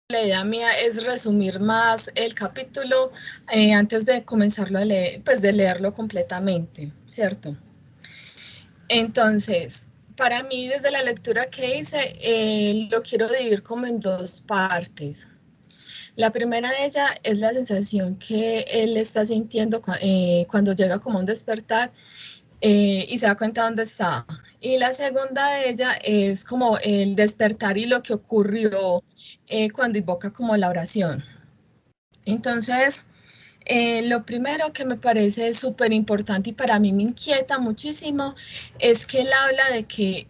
la idea mía es resumir más el capítulo antes de comenzarlo a leer, pues de leerlo completamente, ¿cierto? Entonces, para mí, desde la lectura que hice, lo quiero dividir como en dos partes. La primera de ellas es la sensación que él está sintiendo cuando llega como a un despertar y se da cuenta dónde está. Y la segunda de ella es como el despertar y lo que ocurrió cuando invoca como la oración. Entonces, lo primero que me parece súper importante y para mí me inquieta muchísimo es que él habla de que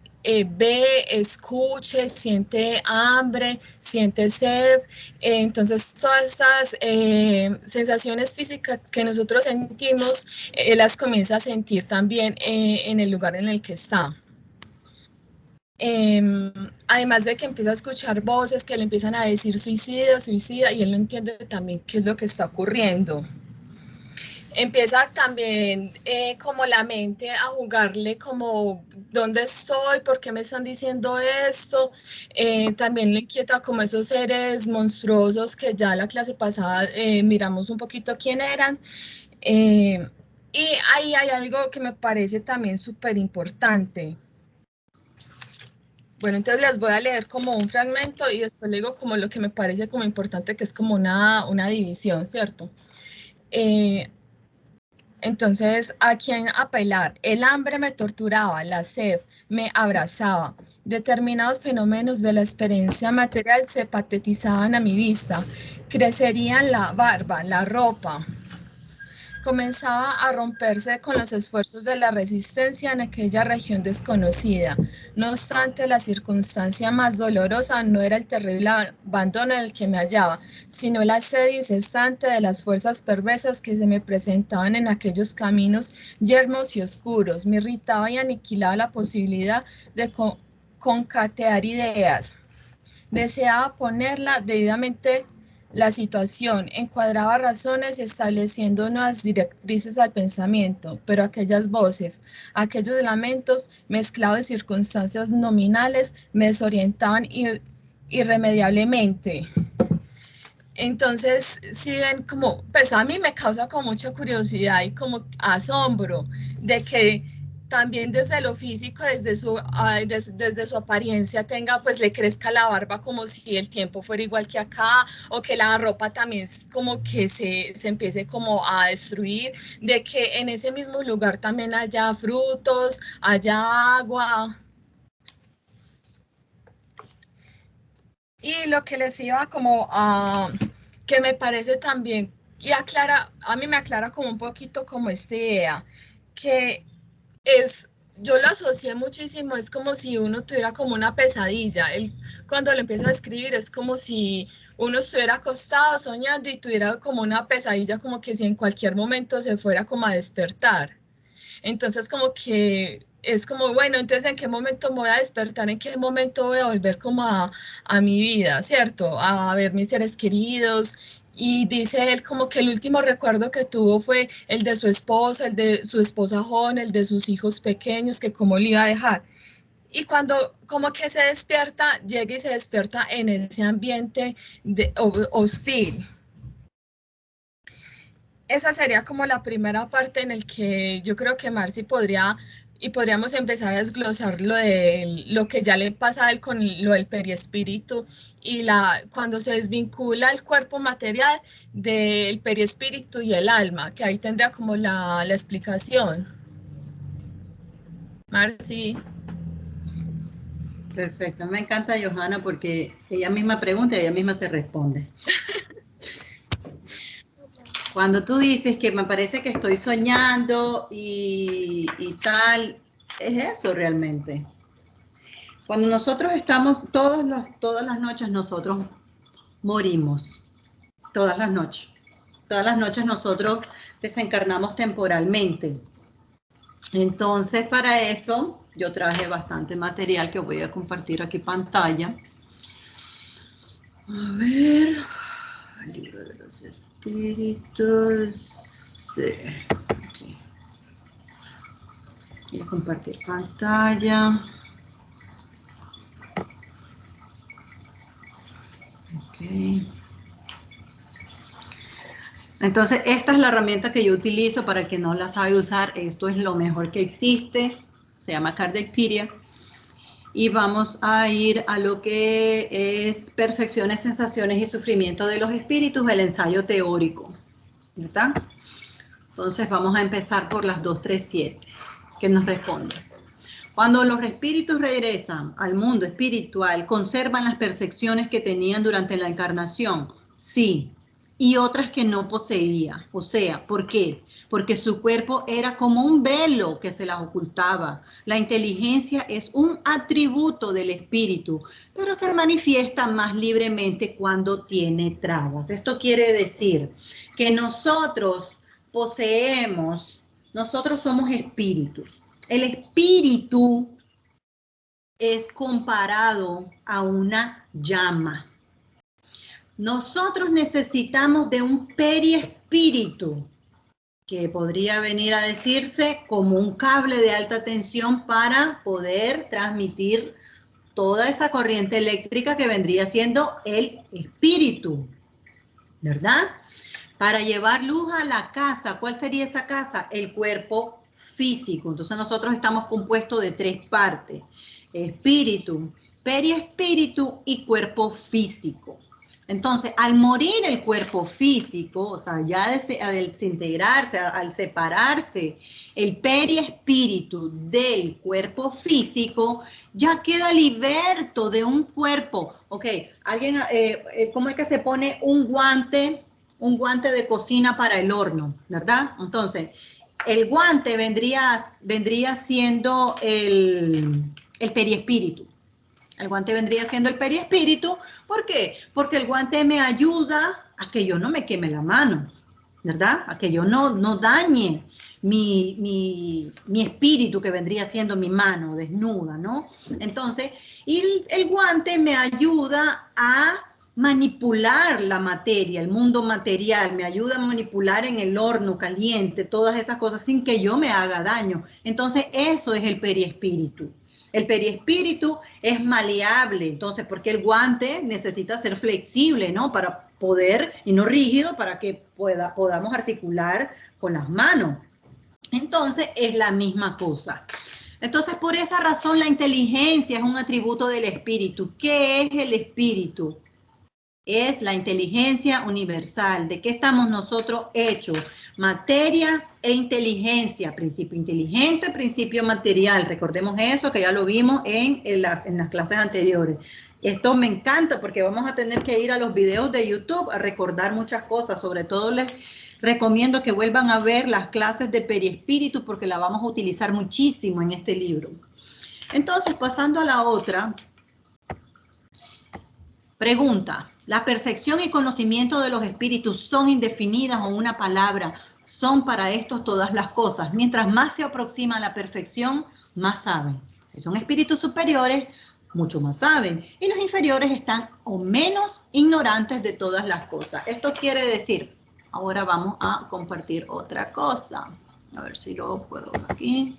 ve, escuche, siente hambre, siente sed. Entonces, todas estas sensaciones físicas que nosotros sentimos, las comienza a sentir también en el lugar en el que está. Además de que empieza a escuchar voces que le empiezan a decir suicida, suicida, y él no entiende también qué es lo que está ocurriendo. Empieza también como la mente a jugarle como dónde estoy, por qué me están diciendo esto. También le inquieta como esos seres monstruosos que ya la clase pasada miramos un poquito quién eran. Eh, y ahí hay algo que me parece también súper importante. Bueno, entonces les voy a leer como un fragmento y después le digo como lo que me parece como importante, que es como una división, ¿cierto? Eh, Entonces, ¿a quién apelar? El hambre me torturaba, la sed me abrazaba. Determinados fenómenos de la experiencia material se patetizaban a mi vista. Crecerían la barba, la ropa. Comenzaba a romperse con los esfuerzos de la resistencia en aquella región desconocida. No obstante, la circunstancia más dolorosa no era el terrible abandono en el que me hallaba, sino el asedio incesante de las fuerzas perversas que se me presentaban en aquellos caminos yermos y oscuros. Me irritaba y aniquilaba la posibilidad de concatear ideas. Deseaba ponerla debidamente la situación, encuadraba razones estableciendo nuevas directrices al pensamiento, pero aquellas voces, aquellos lamentos mezclados de circunstancias nominales me desorientaban irremediablemente. Entonces, si ven como, pues a mí me causa como mucha curiosidad y como asombro de que también desde lo físico, desde su apariencia tenga, pues le crezca la barba como si el tiempo fuera igual que acá, o que la ropa también como que se empiece como a destruir, de que en ese mismo lugar también haya frutos, haya agua. Y lo que les iba como a, que me parece también, y aclara, a mí me aclara como un poquito como esta idea, que es, yo lo asocié muchísimo, es como si uno tuviera como una pesadilla. Cuando lo empieza a escribir es como si uno estuviera acostado soñando y tuviera como una pesadilla, como que si en cualquier momento se fuera como a despertar. Entonces como que es como, bueno, entonces en qué momento me voy a despertar, en qué momento voy a volver como a mi vida, ¿cierto? A ver mis seres queridos. Y dice él como que el último recuerdo que tuvo fue el de su esposa, el de su esposa joven, el de sus hijos pequeños, que cómo le iba a dejar. Y cuando como que se despierta, llega y se despierta en ese ambiente hostil. Esa sería como la primera parte en el que yo creo que Marcy podría y podríamos empezar a desglosar lo que ya le pasa a él con lo del periespíritu y cuando se desvincula el cuerpo material del periespíritu y el alma, que ahí tendría como la explicación. Marcy. Perfecto, me encanta Johanna porque ella misma pregunta y ella misma se responde. Cuando tú dices que me parece que estoy soñando y tal, es eso realmente. Cuando nosotros estamos, todas las noches nosotros morimos, todas las noches. Todas las noches nosotros desencarnamos temporalmente. Entonces, para eso, yo traje bastante material que voy a compartir aquí pantalla. A ver, el libro de los espíritus. Sí. Aquí. Voy a compartir pantalla. Ok. Entonces, esta es la herramienta que yo utilizo para el que no la sabe usar. Esto es lo mejor que existe. Se llama Kardecpedia. Y vamos a ir a lo que es percepciones, sensaciones y sufrimiento de los espíritus, el ensayo teórico. ¿Está? Entonces, vamos a empezar por las 237, que nos responde. Cuando los espíritus regresan al mundo espiritual, ¿conservan las percepciones que tenían durante la encarnación? Sí, y otras que no poseía. O sea, ¿por qué? Porque su cuerpo era como un velo que se las ocultaba. La inteligencia es un atributo del espíritu, pero se manifiesta más libremente cuando tiene trabas. Esto quiere decir que nosotros poseemos, nosotros somos espíritus. El espíritu es comparado a una llama. Nosotros necesitamos de un periespíritu, que podría venir a decirse como un cable de alta tensión para poder transmitir toda esa corriente eléctrica que vendría siendo el espíritu, ¿verdad? Para llevar luz a la casa, ¿cuál sería esa casa? El cuerpo físico. Entonces nosotros estamos compuestos de 3 partes: espíritu, periespíritu y cuerpo físico. Entonces, al morir el cuerpo físico, o sea, ya al desintegrarse, al separarse el periespíritu del cuerpo físico, ya queda liberto de un cuerpo. Ok, alguien, ¿cómo es que se pone un guante de cocina para el horno, ¿verdad? Entonces, el guante vendría siendo el periespíritu. El guante vendría siendo el periespíritu. ¿Por qué? Porque el guante me ayuda a que yo no me queme la mano, ¿verdad? A que yo no dañe mi espíritu, que vendría siendo mi mano desnuda, ¿no? Entonces, y el guante me ayuda a manipular la materia, el mundo material, me ayuda a manipular en el horno caliente, todas esas cosas sin que yo me haga daño. Entonces, eso es el periespíritu. El periespíritu es maleable, entonces, porque el guante necesita ser flexible, ¿no? Para poder, y no rígido, para que podamos articular con las manos. Entonces, es la misma cosa. Entonces, por esa razón, la inteligencia es un atributo del espíritu. ¿Qué es el espíritu? Es la inteligencia universal. ¿De qué estamos nosotros hechos? Materia e inteligencia, principio inteligente, principio material. Recordemos eso, que ya lo vimos en las clases anteriores. Esto me encanta porque vamos a tener que ir a los videos de YouTube a recordar muchas cosas. Sobre todo les recomiendo que vuelvan a ver las clases de periespíritu porque la vamos a utilizar muchísimo en este libro. Entonces, pasando a la otra pregunta. ¿La percepción y conocimiento de los espíritus son indefinidas o una palabra? Son para estos todas las cosas. Mientras más se aproxima a la perfección, más saben. Si son espíritus superiores, mucho más saben. Y los inferiores están o menos ignorantes de todas las cosas. Esto quiere decir, ahora vamos a compartir otra cosa. A ver si lo puedo ver aquí.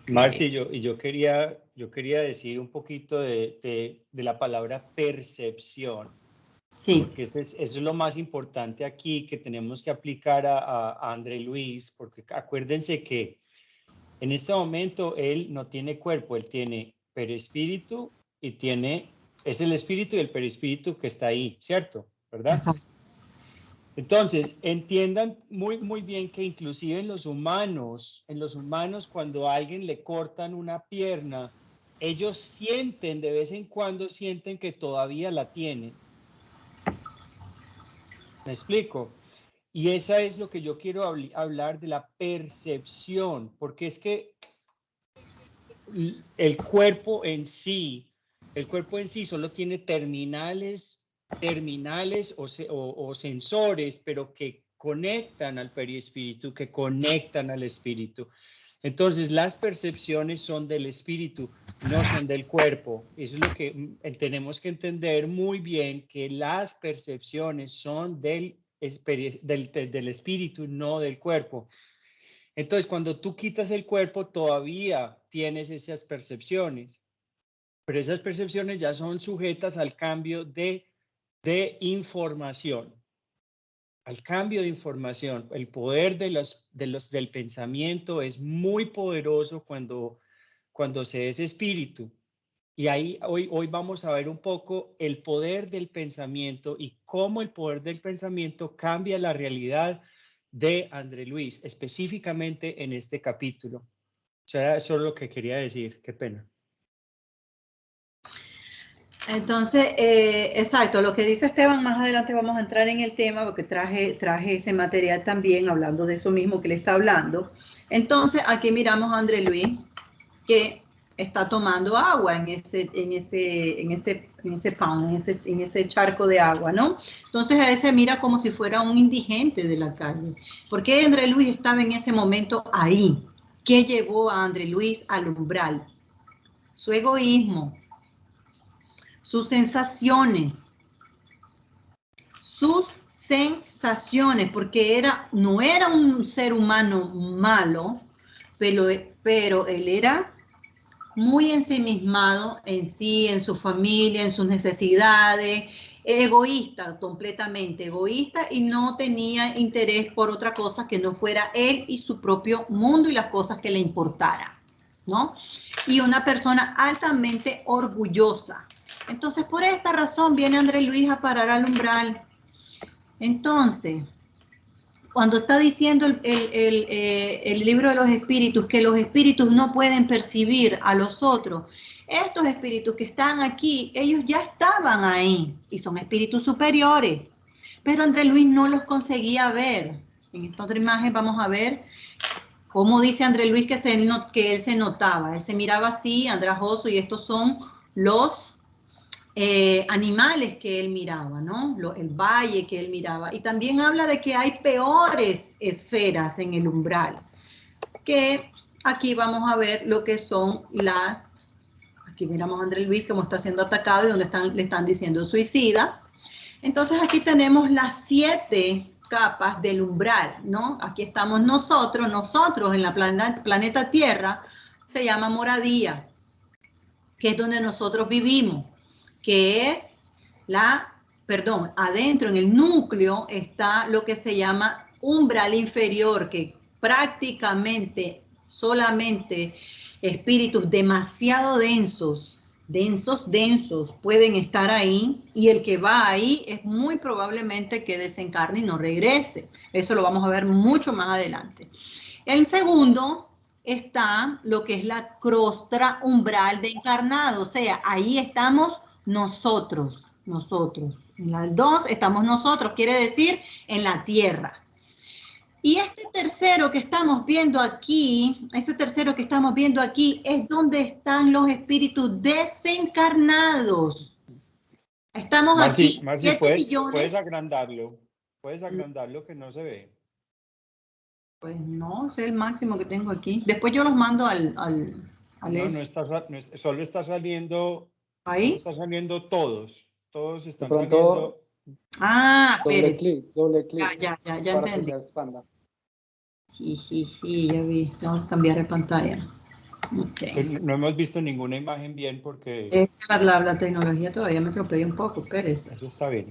Marci, yo quería decir un poquito de la palabra percepción. Sí. Porque eso es lo más importante aquí que tenemos que aplicar a André Luis, porque acuérdense que en este momento él no tiene cuerpo, él tiene perispíritu y es el espíritu y el perispíritu que está ahí, ¿cierto? ¿Verdad? Exacto. Entonces, entiendan muy bien que inclusive en los humanos, cuando a alguien le cortan una pierna, ellos sienten, de vez en cuando sienten que todavía la tienen. ¿Me explico? Y esa es lo que yo quiero hablar de la percepción, porque es que el cuerpo en sí solo tiene terminales o sensores, pero que conectan al perispíritu, que conectan al espíritu. Entonces, las percepciones son del espíritu, no son del cuerpo. Eso es lo que tenemos que entender muy bien, que las percepciones son del espíritu, no del cuerpo. Entonces, cuando tú quitas el cuerpo, todavía tienes esas percepciones. pero esas percepciones ya son sujetas al cambio de información. Al cambio de información. El poder del pensamiento es muy poderoso cuando se es espíritu. Y ahí hoy vamos a ver un poco el poder del pensamiento y cómo el poder del pensamiento cambia la realidad de André Luis, específicamente en este capítulo. O sea, eso es lo que quería decir. Qué pena. Entonces, exacto, lo que dice Esteban, más adelante vamos a entrar en el tema porque traje ese material también hablando de eso mismo que le está hablando. Entonces, aquí miramos a André Luis que está tomando agua en ese pan, en ese charco de agua, ¿no? Entonces a él se mira como si fuera un indigente de la calle. ¿Por qué André Luis estaba en ese momento ahí? ¿Qué llevó a André Luis al umbral? Su egoísmo, sus sensaciones, porque no era un ser humano malo, pero él era muy ensimismado en sí, en su familia, en sus necesidades, egoísta, completamente egoísta, y no tenía interés por otra cosa que no fuera él y su propio mundo y las cosas que le importaran, ¿no? Y una persona altamente orgullosa. Entonces, por esta razón viene André Luis a parar al umbral. Entonces, cuando está diciendo el libro de los espíritus que los espíritus no pueden percibir a los otros, estos espíritus que están aquí, ellos ya estaban ahí y son espíritus superiores, pero André Luis no los conseguía ver. En esta otra imagen vamos a ver cómo dice André Luis que él se notaba, él se miraba así, andrajoso, y estos son los animales que él miraba, ¿no? El valle que él miraba. Y también habla de que hay peores esferas en el umbral, que aquí vamos a ver lo que son aquí miramos a André Luis como está siendo atacado y donde le están diciendo suicida. Entonces aquí tenemos las 7 capas del umbral, ¿no? Aquí estamos nosotros en la planeta Tierra, se llama moradía, que es donde nosotros vivimos, que es adentro en el núcleo está lo que se llama umbral inferior, que prácticamente solamente espíritus demasiado densos pueden estar ahí, y el que va ahí es muy probablemente que desencarne y no regrese. Eso lo vamos a ver mucho más adelante. El segundo está lo que es la crostra umbral de encarnado, o sea, ahí estamos nosotros. En la 2 estamos nosotros, quiere decir en la tierra. Y este tercero que estamos viendo aquí, es donde están los espíritus desencarnados. Estamos aquí, Marci, puedes agrandarlo que no se ve. Pues no, ese es el máximo que tengo aquí. Después yo los mando al solo está saliendo. ¿Ahí? Está saliendo todos están de pronto, saliendo. Doble clic. Ya para entendí. que se expanda. Sí, ya vi. Vamos a cambiar de pantalla. Okay. No hemos visto ninguna imagen bien porque... La tecnología todavía me atropella un poco, espérese. Eso está bien.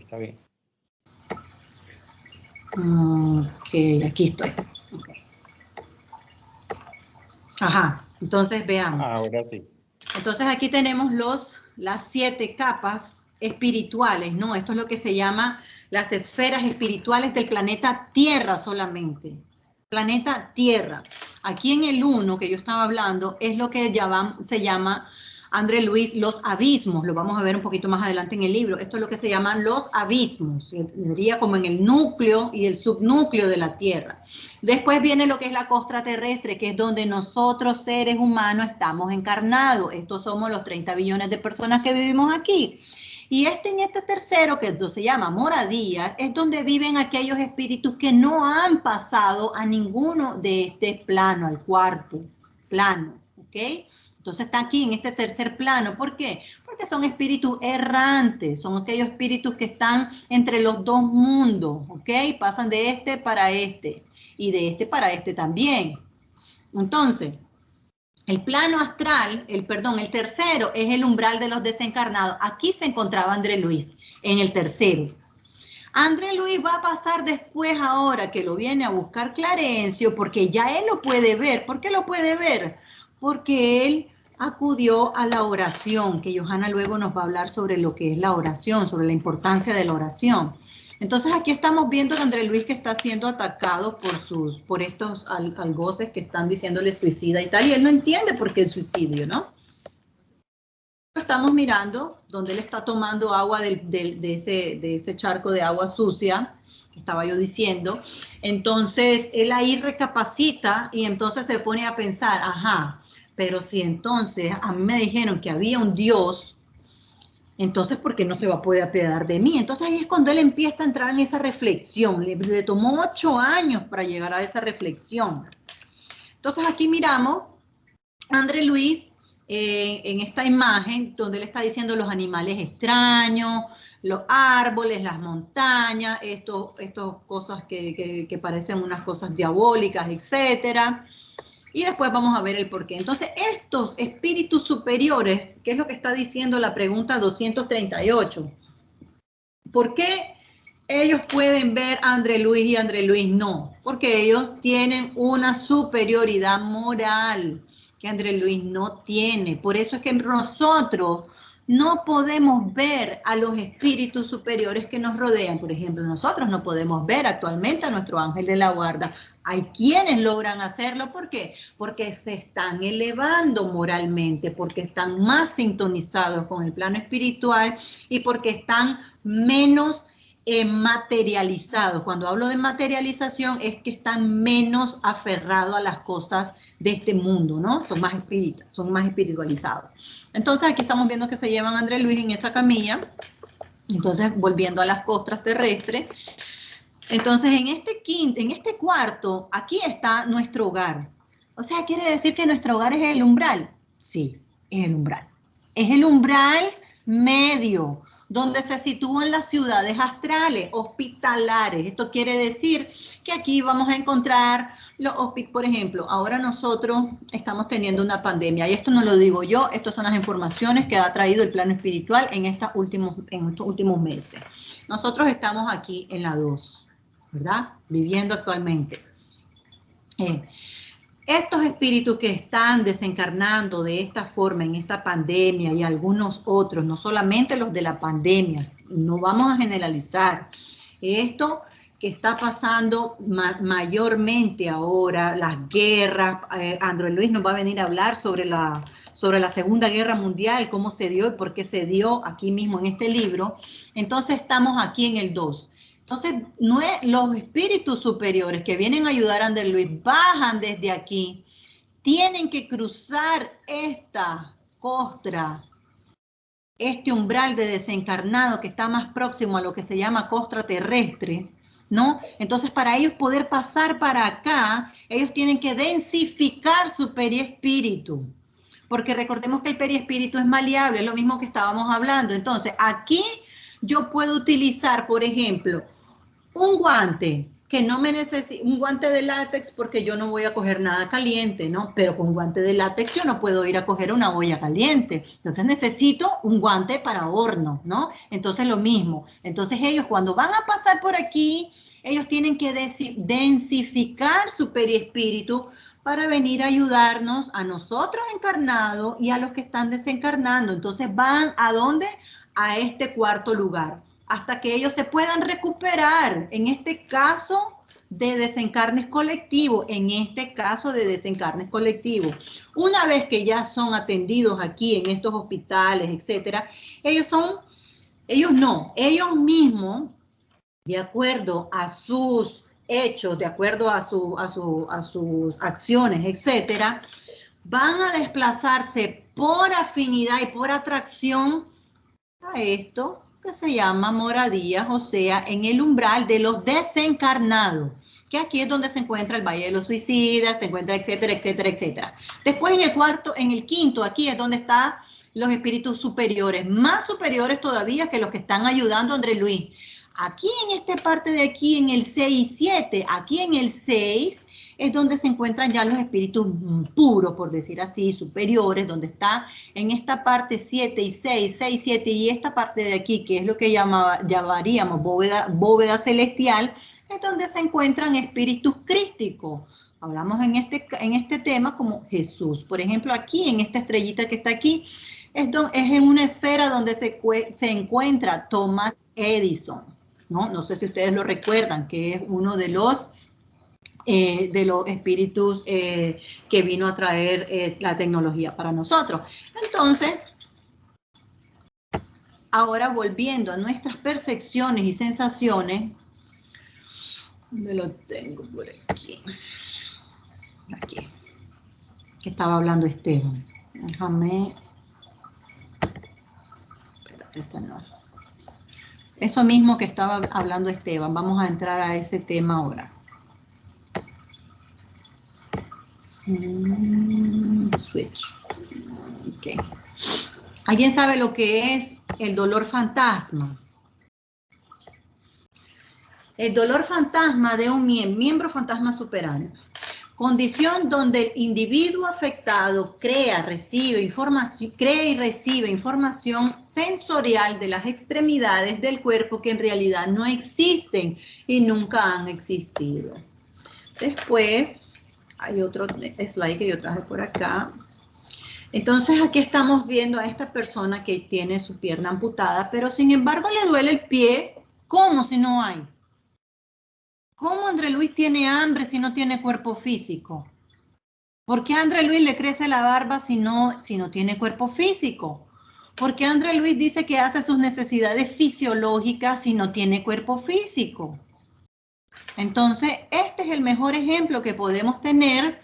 Ok, aquí estoy. Okay. Ajá, entonces veamos. Ahora sí. Entonces aquí tenemos las 7 capas espirituales, ¿no? Esto es lo que se llama las esferas espirituales del planeta Tierra solamente. Planeta Tierra. Aquí en el 1 que yo estaba hablando es lo que se llama, André Luis, los abismos. Lo vamos a ver un poquito más adelante en el libro. Esto es lo que se llaman los abismos. Sería como en el núcleo y el subnúcleo de la Tierra. Después viene lo que es la costra terrestre, que es donde nosotros, seres humanos, estamos encarnados. Estos somos los 30 billones de personas que vivimos aquí. Y en este tercero, que se llama moradía, es donde viven aquellos espíritus que no han pasado a ninguno de este plano, al cuarto plano, ¿ok? Entonces está aquí en este tercer plano. ¿Por qué? Porque son espíritus errantes, son aquellos espíritus que están entre los dos mundos, ¿ok? Pasan de este para este y de este para este también. Entonces, El plano astral, el tercero es el umbral de los desencarnados. Aquí se encontraba André Luis, en el tercero. André Luis va a pasar después ahora que lo viene a buscar Clarencio, porque ya él lo puede ver. ¿Por qué lo puede ver? Porque él acudió a la oración, que Johanna luego nos va a hablar sobre lo que es la oración, sobre la importancia de la oración. Entonces aquí estamos viendo a André Luis que está siendo atacado por estos algoces que están diciéndole suicida y tal, y él no entiende por qué el suicidio, ¿no? Estamos mirando donde él está tomando agua de ese charco de agua sucia, que estaba yo diciendo. Entonces él ahí recapacita y entonces se pone a pensar, ajá, pero si entonces a mí me dijeron que había un Dios, entonces ¿por qué no se va a poder apiadar de mí? Entonces ahí es cuando él empieza a entrar en esa reflexión. Le tomó 8 años para llegar a esa reflexión. Entonces aquí miramos a André Luis en esta imagen donde él está diciendo los animales extraños, los árboles, las montañas, estos cosas que parecen unas cosas diabólicas, etcétera. Y después vamos a ver el porqué. Entonces, estos espíritus superiores, que es lo que está diciendo la pregunta 238, ¿por qué ellos pueden ver a André Luis y André Luis no? Porque ellos tienen una superioridad moral que André Luis no tiene. Por eso es que nosotros no podemos ver a los espíritus superiores que nos rodean. Por ejemplo, nosotros no podemos ver actualmente a nuestro ángel de la guarda. Hay quienes logran hacerlo. ¿Por qué? Porque se están elevando moralmente, porque están más sintonizados con el plano espiritual y porque están menos materializados. Cuando hablo de materialización es que están menos aferrados a las cosas de este mundo, ¿no? Son más espiritualizados. Entonces aquí estamos viendo que se llevan a André Luis en esa camilla. Entonces volviendo a las costras terrestres. Entonces en este cuarto, aquí está nuestro hogar. O sea, ¿quiere decir que nuestro hogar es el umbral? Sí, es el umbral. Es el umbral medio, donde se sitúan las ciudades astrales, hospitalares. Esto quiere decir que aquí vamos a encontrar, por ejemplo, ahora nosotros estamos teniendo una pandemia, y esto no lo digo yo, estas son las informaciones que ha traído el plano espiritual en estos últimos meses. Nosotros estamos aquí en la 2, ¿verdad? Viviendo actualmente. Estos espíritus que están desencarnando de esta forma en esta pandemia y algunos otros, no solamente los de la pandemia, no vamos a generalizar. Esto que está pasando mayormente ahora, las guerras, André Luis nos va a venir a hablar sobre la Segunda Guerra Mundial, cómo se dio y por qué se dio aquí mismo en este libro. Entonces estamos aquí en el 2. Entonces, los espíritus superiores que vienen a ayudar a André Luis bajan desde aquí, tienen que cruzar esta costra, este umbral de desencarnado que está más próximo a lo que se llama costra terrestre, ¿no? Entonces, para ellos poder pasar para acá, ellos tienen que densificar su periespíritu, porque recordemos que el periespíritu es maleable, es lo mismo que estábamos hablando. Entonces, aquí yo puedo utilizar, por ejemplo, un guante que no me necesita, un guante de látex porque yo no voy a coger nada caliente, ¿no? Pero con guante de látex yo no puedo ir a coger una olla caliente. Entonces necesito un guante para horno, ¿no? Entonces lo mismo. Entonces ellos cuando van a pasar por aquí, ellos tienen que densificar su periespíritu para venir a ayudarnos a nosotros encarnados y a los que están desencarnando. Entonces van ¿a dónde? A este cuarto lugar, hasta que ellos se puedan recuperar, en este caso de desencarnes colectivos, Una vez que ya son atendidos aquí en estos hospitales, etcétera, ellos mismos, de acuerdo a sus hechos, de acuerdo a sus acciones, etcétera, van a desplazarse por afinidad y por atracción a esto que se llama moradías, o sea, en el umbral de los desencarnados, que aquí es donde se encuentra el Valle de los Suicidas, se encuentra etcétera, etcétera, etcétera. Después en el quinto, aquí es donde están los espíritus superiores, más superiores todavía que los que están ayudando a André Luis. Aquí en esta parte de aquí, en el 6 y 7, aquí en el 6, es donde se encuentran ya los espíritus puros, por decir así, superiores, donde está en esta parte 7 y 6, 6, 7 y esta parte de aquí, que es lo que llamaríamos bóveda celestial, es donde se encuentran espíritus crísticos. Hablamos en este tema como Jesús. Por ejemplo, aquí, en esta estrellita que está aquí, es en una esfera donde se encuentra Thomas Edison, ¿no? No sé si ustedes lo recuerdan, que es uno de los espíritus que vino a traer la tecnología para nosotros. Entonces, ahora volviendo a nuestras percepciones y sensaciones, ¿dónde lo tengo? Por aquí. Aquí. Que estaba hablando Esteban. Déjame. Espérate, esta no. Eso mismo que estaba hablando Esteban. Vamos a entrar a ese tema ahora. Switch. Okay. ¿Alguien sabe lo que es el dolor fantasma? El dolor fantasma de un miembro fantasma superáneo. Condición donde el individuo afectado crea y recibe información sensorial de las extremidades del cuerpo que en realidad no existen y nunca han existido. Después, hay otro slide que yo traje por acá. Entonces, aquí estamos viendo a esta persona que tiene su pierna amputada, pero sin embargo le duele el pie. ¿Cómo si no hay? ¿Cómo André Luis tiene hambre si no tiene cuerpo físico? ¿Por qué a André Luis le crece la barba si no tiene cuerpo físico? ¿Por qué André Luis dice que hace sus necesidades fisiológicas si no tiene cuerpo físico? Entonces, este es el mejor ejemplo que podemos tener.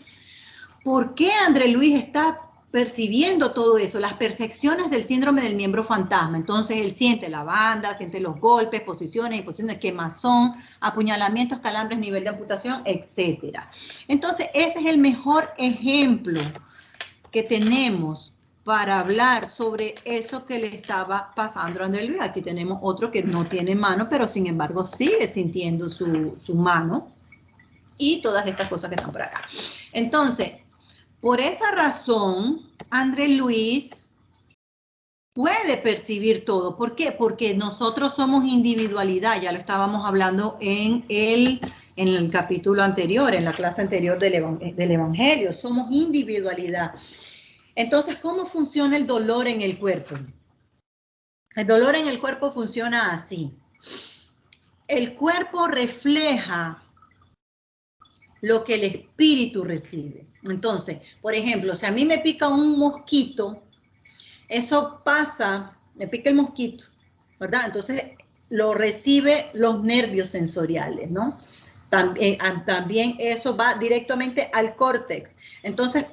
¿Por qué André Luis está percibiendo todo eso? Las percepciones del síndrome del miembro fantasma. Entonces, él siente la banda, siente los golpes, posiciones, imposiciones, quemazón, apuñalamientos, calambres, nivel de amputación, etc. Entonces, ese es el mejor ejemplo que tenemos para hablar sobre eso que le estaba pasando a André Luis. Aquí tenemos otro que no tiene mano, pero sin embargo sigue sintiendo su mano y todas estas cosas que están por acá. Entonces, por esa razón, André Luis puede percibir todo. ¿Por qué? Porque nosotros somos individualidad, ya lo estábamos hablando en el capítulo anterior, en la clase anterior del Evangelio, somos individualidad. Entonces, ¿cómo funciona el dolor en el cuerpo? El dolor en el cuerpo funciona así. El cuerpo refleja lo que el espíritu recibe. Entonces, por ejemplo, si a mí me pica un mosquito, eso pasa, me pica el mosquito, ¿verdad? Entonces, lo recibe los nervios sensoriales, ¿no? También eso va directamente al córtex. Entonces,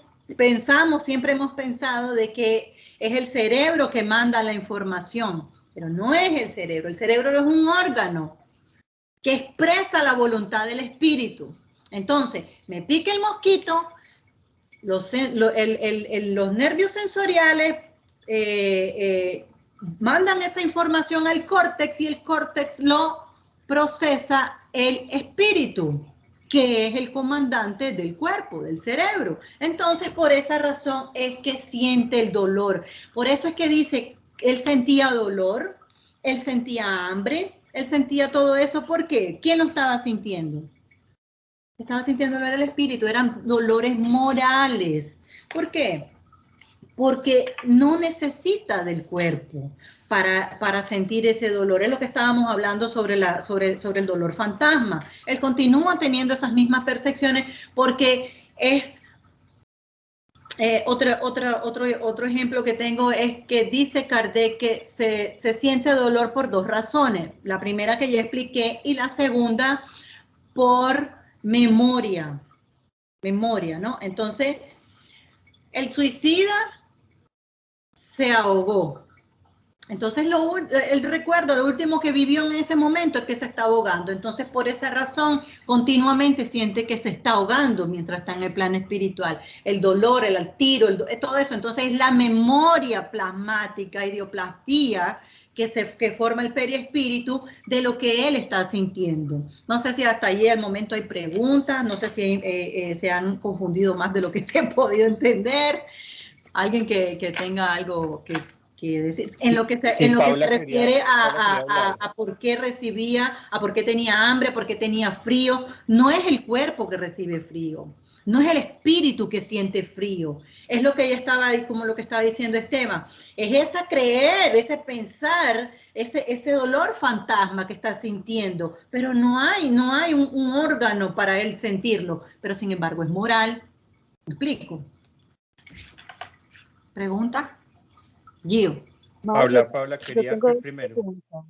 siempre hemos pensado de que es el cerebro que manda la información, pero no es el cerebro es un órgano que expresa la voluntad del espíritu. Entonces, me pica el mosquito, los nervios sensoriales mandan esa información al córtex y el córtex lo procesa el espíritu, que es el comandante del cuerpo, del cerebro. Entonces, por esa razón es que siente el dolor. Por eso es que dice, él sentía dolor, él sentía hambre, él sentía todo eso. ¿Por qué? ¿Quién lo estaba sintiendo? Estaba sintiendo dolor el espíritu, eran dolores morales. ¿Por qué? Porque no necesita del cuerpo para sentir ese dolor. Es lo que estábamos hablando sobre el dolor fantasma. Él continúa teniendo esas mismas percepciones porque es... otro ejemplo que tengo es que dice Kardec que se siente dolor por dos razones. La primera que ya expliqué y la segunda por memoria, ¿no? Entonces, el suicida se ahogó. Entonces, él recuerda, lo último que vivió en ese momento es que se está ahogando. Entonces, por esa razón, continuamente siente que se está ahogando mientras está en el plano espiritual. El dolor, el tiro, todo eso. Entonces, es la memoria plasmática, idioplastía, que forma el periespíritu de lo que él está sintiendo. No sé si hasta allí al momento hay preguntas, no sé si se han confundido más de lo que se ha podido entender. Alguien que tenga algo que decir. Sí, en lo que se, sí, en lo que Paula se refiere quería hablar. a por qué recibía, a por qué tenía hambre, a por qué tenía frío, no es el cuerpo que recibe frío, no es el espíritu que siente frío, es lo que ella estaba, como lo que estaba diciendo Esteban, es esa creer, ese pensar, ese dolor fantasma que está sintiendo, pero no hay un órgano para él sentirlo, pero sin embargo es moral. ¿Me explico? ¿Pregunta? Gio. No, Paula yo quería tengo dos primero. preguntas.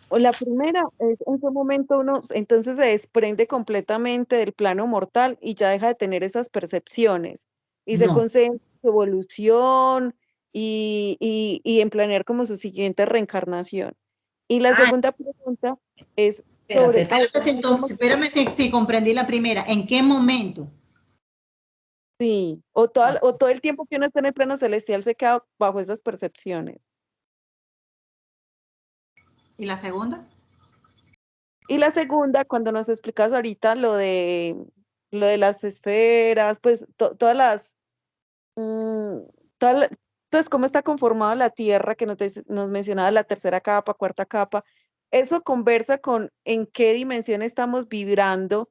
O la primera es, en qué momento uno entonces se desprende completamente del plano mortal y ya deja de tener esas percepciones y se No. concentra en su evolución y en planear como su siguiente reencarnación. Y la segunda pregunta es sobre, Espérame si comprendí la primera. ¿En qué momento? sí, o todo el tiempo que uno está en el plano celestial se queda bajo esas percepciones. ¿Y la segunda? Y la segunda, cuando nos explicas ahorita lo de las esferas, pues todas las, mm, entonces cómo está conformada la Tierra, que nos mencionaba la tercera capa, cuarta capa, eso conversa con en qué dimensión estamos vibrando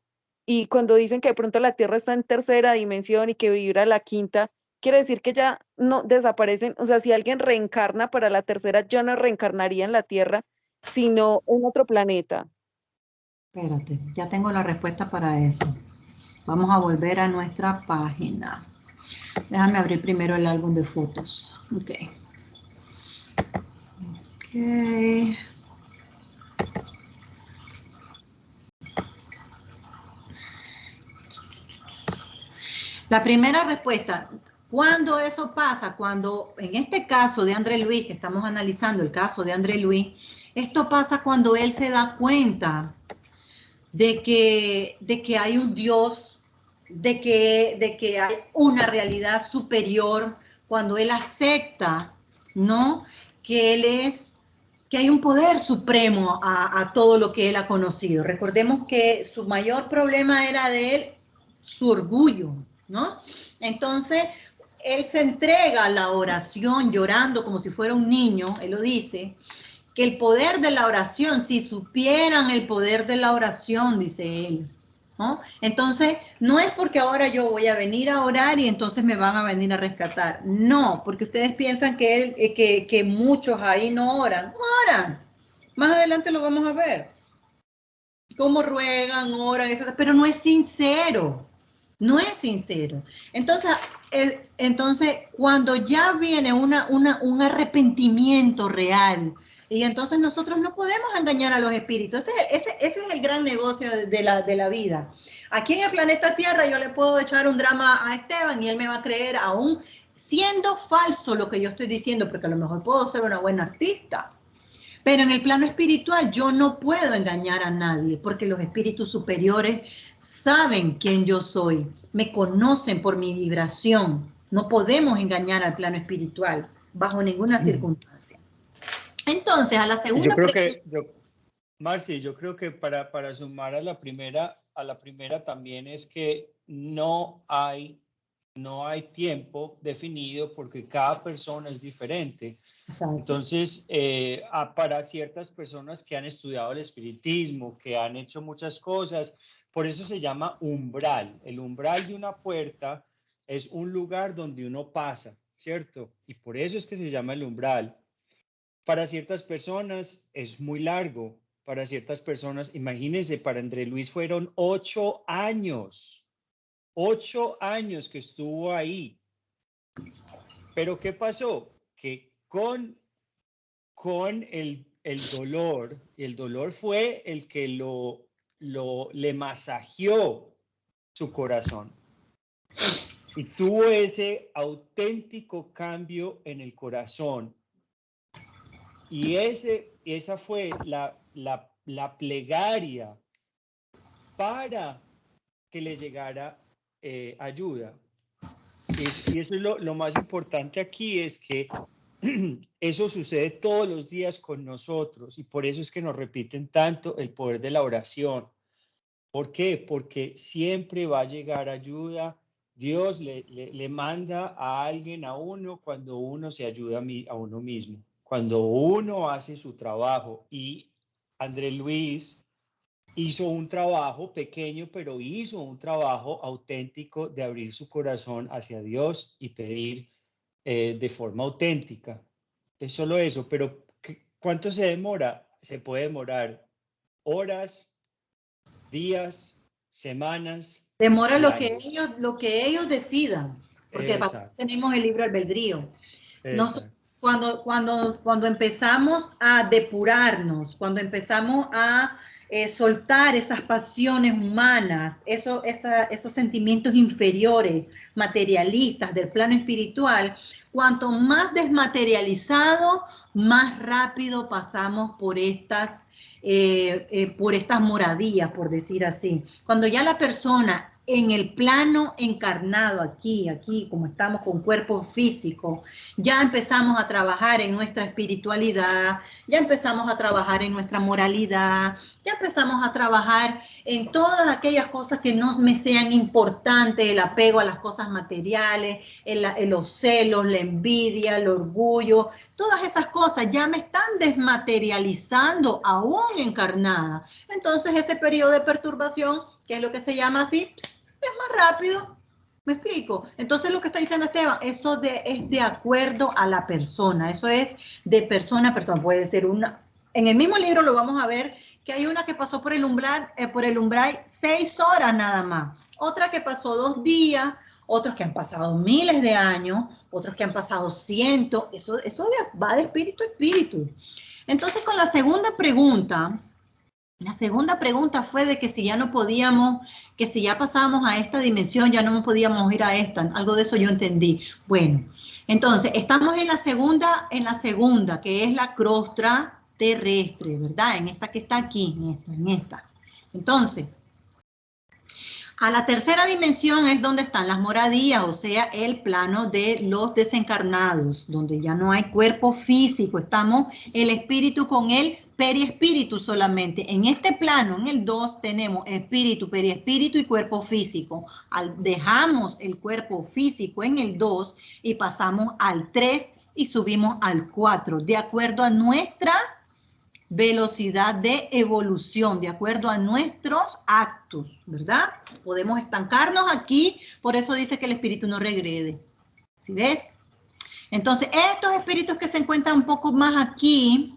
y cuando dicen que de pronto la Tierra está en tercera dimensión y que vibra la quinta, quiere decir que ya no desaparecen, o sea, si alguien reencarna para la tercera, yo no reencarnaría en la Tierra, sino en otro planeta. Espérate, ya tengo la respuesta para eso. Vamos a volver a nuestra página. Déjame abrir primero el álbum de fotos. Ok. La primera respuesta, ¿cuándo eso pasa? Cuando, en este caso de André Luis, que estamos analizando el caso de André Luis, esto pasa cuando él se da cuenta de que hay un Dios, de que hay una realidad superior, cuando él acepta, ¿no? Que él es, que hay un poder supremo a todo lo que él ha conocido. Recordemos que su mayor problema era de él, su orgullo, ¿no? Entonces, él se entrega a la oración llorando como si fuera un niño, él lo dice, que el poder de la oración, si supieran el poder de la oración, dice él, ¿no? Entonces, no es porque ahora yo voy a venir a orar y entonces me van a venir a rescatar. No, porque ustedes piensan que muchos ahí no oran. No oran. Más adelante lo vamos a ver. Cómo ruegan, oran, etc. Pero no es sincero. No es sincero. Entonces, cuando ya viene un arrepentimiento real, y entonces nosotros no podemos engañar a los espíritus. Ese es el gran negocio de la vida. Aquí en el planeta Tierra yo le puedo echar un drama a Esteban y él me va a creer aún siendo falso lo que yo estoy diciendo, porque a lo mejor puedo ser una buena artista. Pero en el plano espiritual yo no puedo engañar a nadie porque los espíritus superiores saben quién yo soy, me conocen por mi vibración. No podemos engañar al plano espiritual bajo ninguna circunstancia. Entonces, a la segunda pregunta. Marci, yo creo que para sumar a la primera también es que no hay tiempo definido porque cada persona es diferente. Exacto. Entonces, para ciertas personas que han estudiado el espiritismo, que han hecho muchas cosas, por eso se llama umbral. El umbral de una puerta es un lugar donde uno pasa, ¿cierto? Y por eso es que se llama el umbral. Para ciertas personas es muy largo. Para ciertas personas, imagínense, para André Luis fueron 8 años. 8 años que estuvo ahí. Pero ¿qué pasó? Que con el dolor, el dolor fue el que le masajeó su corazón. Y tuvo ese auténtico cambio en el corazón Y esa fue la plegaria para que le llegara ayuda. Y eso es lo más importante aquí, es que eso sucede todos los días con nosotros, y por eso es que nos repiten tanto el poder de la oración. ¿Por qué? Porque siempre va a llegar ayuda. Dios le manda a alguien a uno cuando uno se ayuda a uno mismo, cuando uno hace su trabajo. Y Andrés Luis hizo un trabajo pequeño, pero hizo un trabajo auténtico de abrir su corazón hacia Dios y pedir de forma auténtica. Es solo eso, pero ¿cuánto se demora? Se puede demorar horas, días, semanas Demora y lo años. que ellos decidan, porque Exacto, tenemos el libre albedrío. exacto. Cuando empezamos a depurarnos, cuando empezamos a soltar esas pasiones humanas, esos sentimientos inferiores, materialistas del plano espiritual, cuanto más desmaterializado, más rápido pasamos por estas moradías, por decir así. Cuando ya la persona en el plano encarnado, aquí, como estamos con cuerpo físico, ya empezamos a trabajar en nuestra espiritualidad, ya empezamos a trabajar en nuestra moralidad, ya empezamos a trabajar en todas aquellas cosas que no me sean importantes, el apego a las cosas materiales, los celos, la envidia, el orgullo, todas esas cosas ya me están desmaterializando aún encarnada. Entonces ese periodo de perturbación, que es lo que se llama así, es más rápido. ¿Me explico? Entonces lo que está diciendo Esteban, eso es de acuerdo a la persona, eso es de persona a persona. Puede ser una, en el mismo libro lo vamos a ver, que hay una que pasó por el umbral 6 horas nada más, otra que pasó 2 días, otros que han pasado miles de años, otros que han pasado cientos, eso va de espíritu a espíritu. Entonces con la segunda pregunta fue de que si ya no podíamos, que si ya pasábamos a esta dimensión, ya no podíamos ir a esta. Algo de eso yo entendí. Bueno, entonces, estamos en la segunda, que es la crostra terrestre, ¿verdad? En esta que está aquí, en esta. Entonces, a la tercera dimensión es donde están las moradías, o sea, el plano de los desencarnados, donde ya no hay cuerpo físico, estamos el espíritu con el periespíritu solamente. En este plano, en el 2, tenemos espíritu, periespíritu y cuerpo físico. Dejamos el cuerpo físico en el 2 y pasamos al 3 y subimos al 4, de acuerdo a nuestra velocidad de evolución, de acuerdo a nuestros actos, ¿verdad? Podemos estancarnos aquí, por eso dice que el espíritu no regrede. ¿Sí ves? Entonces, estos espíritus que se encuentran un poco más aquí,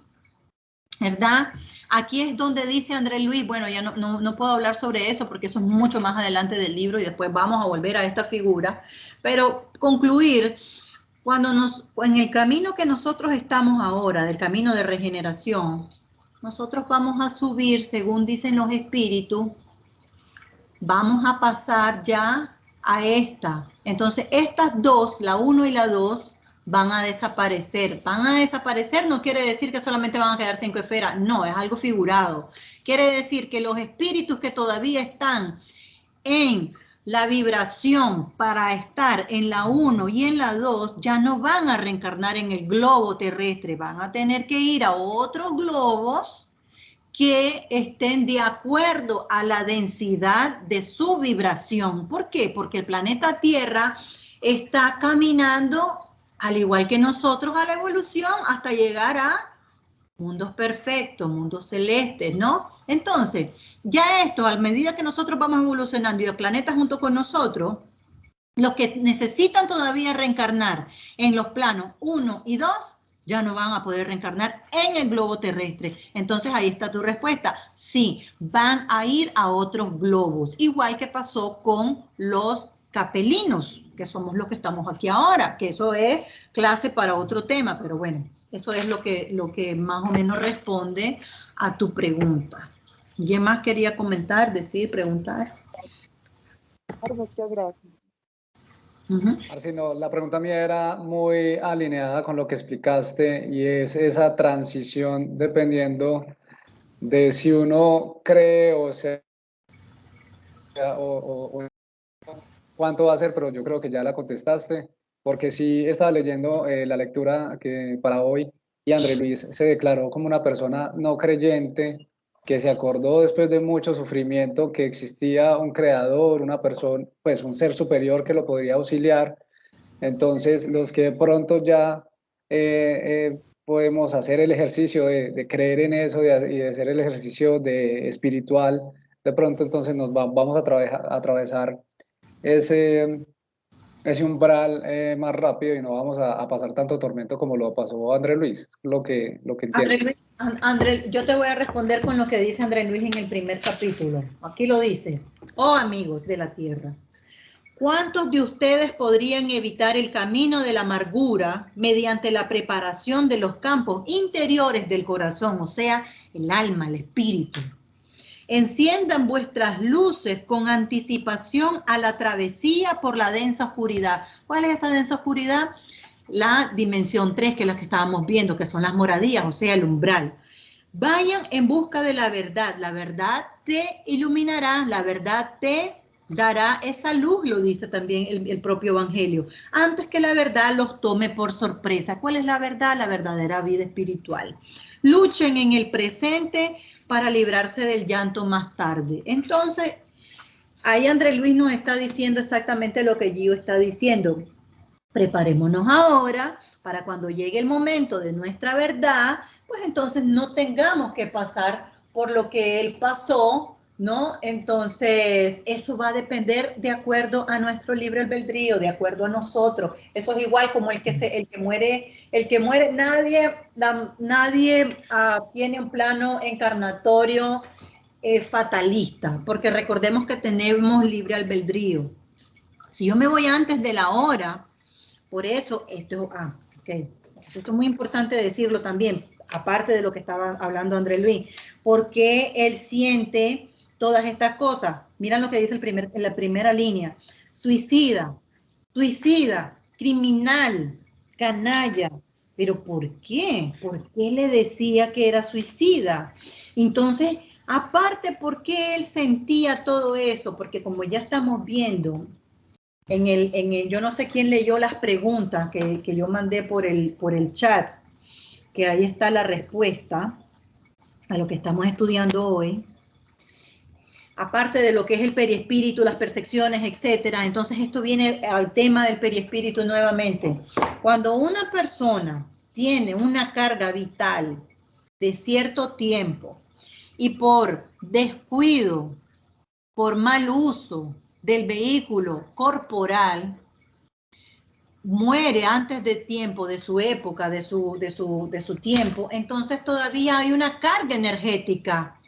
¿verdad? Aquí es donde dice Andrés Luis, bueno, ya no puedo hablar sobre eso porque eso es mucho más adelante del libro y después vamos a volver a esta figura, pero concluir, en el camino que nosotros estamos ahora, del camino de regeneración, nosotros vamos a subir, según dicen los espíritus, vamos a pasar ya a esta. Entonces, estas dos, la 1 y la 2, van a desaparecer. Van a desaparecer no quiere decir que solamente van a quedar 5 esferas, no, es algo figurado. Quiere decir que los espíritus que todavía están en la vibración para estar en la 1 y en la 2 ya no van a reencarnar en el globo terrestre, van a tener que ir a otros globos que estén de acuerdo a la densidad de su vibración. ¿Por qué? Porque el planeta Tierra está caminando, al igual que nosotros, a la evolución hasta llegar a mundos perfectos, mundos celestes, ¿no? Entonces, ya esto, a medida que nosotros vamos evolucionando y el planeta junto con nosotros, los que necesitan todavía reencarnar en los planos 1 y 2, ya no van a poder reencarnar en el globo terrestre. Entonces ahí está tu respuesta. Sí, van a ir a otros globos, igual que pasó con los capelinos, que somos los que estamos aquí ahora, que eso es clase para otro tema, pero bueno, eso es lo que más o menos responde a tu pregunta. ¿Quién más quería comentar, decir, preguntar? Muchas gracias. Marcino, la pregunta mía era muy alineada con lo que explicaste y es esa transición dependiendo de si uno cree o cuánto va a ser, pero yo creo que ya la contestaste, porque sí estaba leyendo la lectura que para hoy y André Luis se declaró como una persona no creyente que se acordó después de mucho sufrimiento que existía un creador, una persona, pues un ser superior que lo podría auxiliar. Entonces, los que de pronto ya podemos hacer el ejercicio de creer en eso y de hacer el ejercicio de espiritual, de pronto entonces vamos a atravesar ese, ese umbral más rápido y no vamos a pasar tanto tormento como lo pasó André Luis, lo que entiendo. André, yo te voy a responder con lo que dice André Luis en el primer capítulo. Aquí lo dice: oh amigos de la tierra, ¿cuántos de ustedes podrían evitar el camino de la amargura mediante la preparación de los campos interiores del corazón, o sea, el alma, el espíritu? Enciendan vuestras luces con anticipación a la travesía por la densa oscuridad. ¿Cuál es esa densa oscuridad? La dimensión 3, que es la que estábamos viendo, que son las moradías, o sea, el umbral. Vayan en busca de la verdad te iluminará, la verdad te dará esa luz, lo dice también el propio Evangelio, antes que la verdad los tome por sorpresa. ¿Cuál es la verdad? La verdadera vida espiritual. Luchen en el presente para librarse del llanto más tarde. Entonces, ahí André Luis nos está diciendo exactamente lo que Gio está diciendo. Preparémonos ahora para cuando llegue el momento de nuestra verdad, pues entonces no tengamos que pasar por lo que él pasó, ¿no? Entonces, eso va a depender de acuerdo a nuestro libre albedrío, de acuerdo a nosotros. Eso es igual como el que muere, nadie tiene un plano encarnatorio fatalista, porque recordemos que tenemos libre albedrío. Si yo me voy antes de la hora, por eso, esto es muy importante decirlo también, aparte de lo que estaba hablando André Luis, porque él siente todas estas cosas. Miren lo que dice en la primera línea: suicida, criminal, canalla. ¿Pero por qué? ¿Por qué le decía que era suicida? Entonces, aparte, ¿por qué él sentía todo eso? Porque como ya estamos viendo, yo no sé quién leyó las preguntas que yo mandé por el chat, que ahí está la respuesta a lo que estamos estudiando hoy. Aparte de lo que es el periespíritu, las percepciones, etcétera, entonces esto viene al tema del periespíritu nuevamente. Cuando una persona tiene una carga vital de cierto tiempo y por descuido, por mal uso del vehículo corporal, muere antes de tiempo, de su época, de su tiempo, entonces todavía hay una carga energética,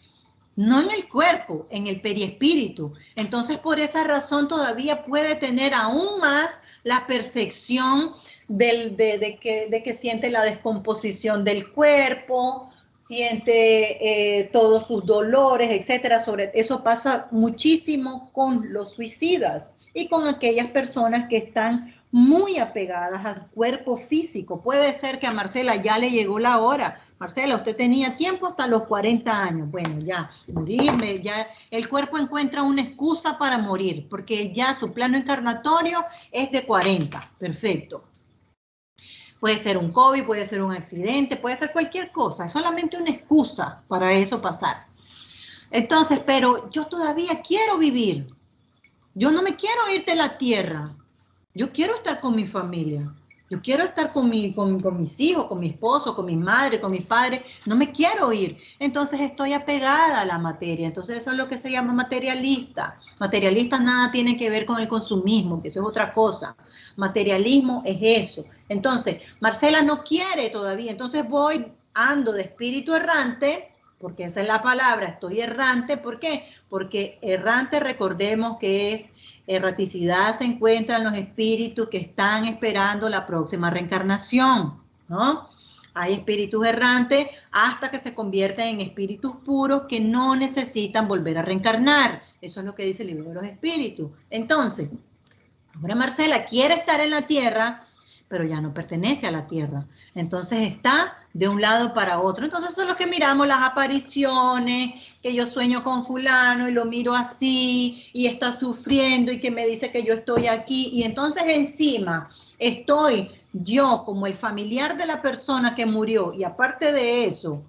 no en el cuerpo, en el periespíritu. Entonces, por esa razón todavía puede tener aún más la percepción de que siente la descomposición del cuerpo, siente todos sus dolores, etcétera. Sobre eso pasa muchísimo con los suicidas y con aquellas personas que están muy apegadas al cuerpo físico. Puede ser que a Marcela ya le llegó la hora. Marcela, usted tenía tiempo hasta los 40 años. Bueno, ya, morirme, ya el cuerpo encuentra una excusa para morir, porque ya su plano encarnatorio es de 40. Perfecto. Puede ser un COVID, puede ser un accidente, puede ser cualquier cosa. Es solamente una excusa para eso pasar. Entonces, pero yo todavía quiero vivir. Yo no me quiero ir de la tierra. Yo quiero estar con mi familia. Yo quiero estar con mis hijos, con mi esposo, con mi madre, con mis padres. No me quiero ir. Entonces estoy apegada a la materia. Entonces eso es lo que se llama materialista. Materialista nada tiene que ver con el consumismo, que eso es otra cosa. Materialismo es eso. Entonces, Marcela no quiere todavía. Entonces ando de espíritu errante, porque esa es la palabra, estoy errante. ¿Por qué? Porque errante, recordemos que es erraticidad, se encuentran los espíritus que están esperando la próxima reencarnación, ¿no? Hay espíritus errantes hasta que se convierten en espíritus puros que no necesitan volver a reencarnar. Eso es lo que dice el libro de los espíritus. Entonces, Ahora Marcela quiere estar en la tierra, pero ya no pertenece a la tierra. Entonces está de un lado para otro. Entonces eso es lo que miramos, las apariciones, que yo sueño con fulano y lo miro así, y está sufriendo y que me dice que yo estoy aquí. Y entonces encima estoy yo como el familiar de la persona que murió, y aparte de eso,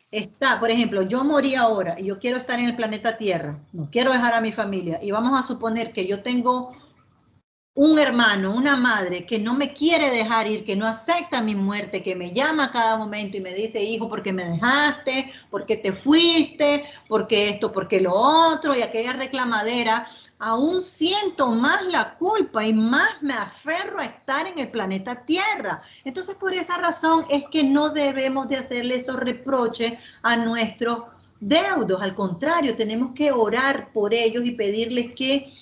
está, por ejemplo, yo morí ahora y yo quiero estar en el planeta Tierra, no quiero dejar a mi familia, y vamos a suponer que yo tengo un hermano, una madre que no me quiere dejar ir, que no acepta mi muerte, que me llama a cada momento y me dice, hijo, ¿por qué me dejaste? ¿Por qué te fuiste? ¿Por qué esto? ¿Por qué lo otro? Y aquella reclamadera, aún siento más la culpa y más me aferro a estar en el planeta Tierra. Entonces, por esa razón es que no debemos de hacerle esos reproches a nuestros deudos. Al contrario, tenemos que orar por ellos y pedirles que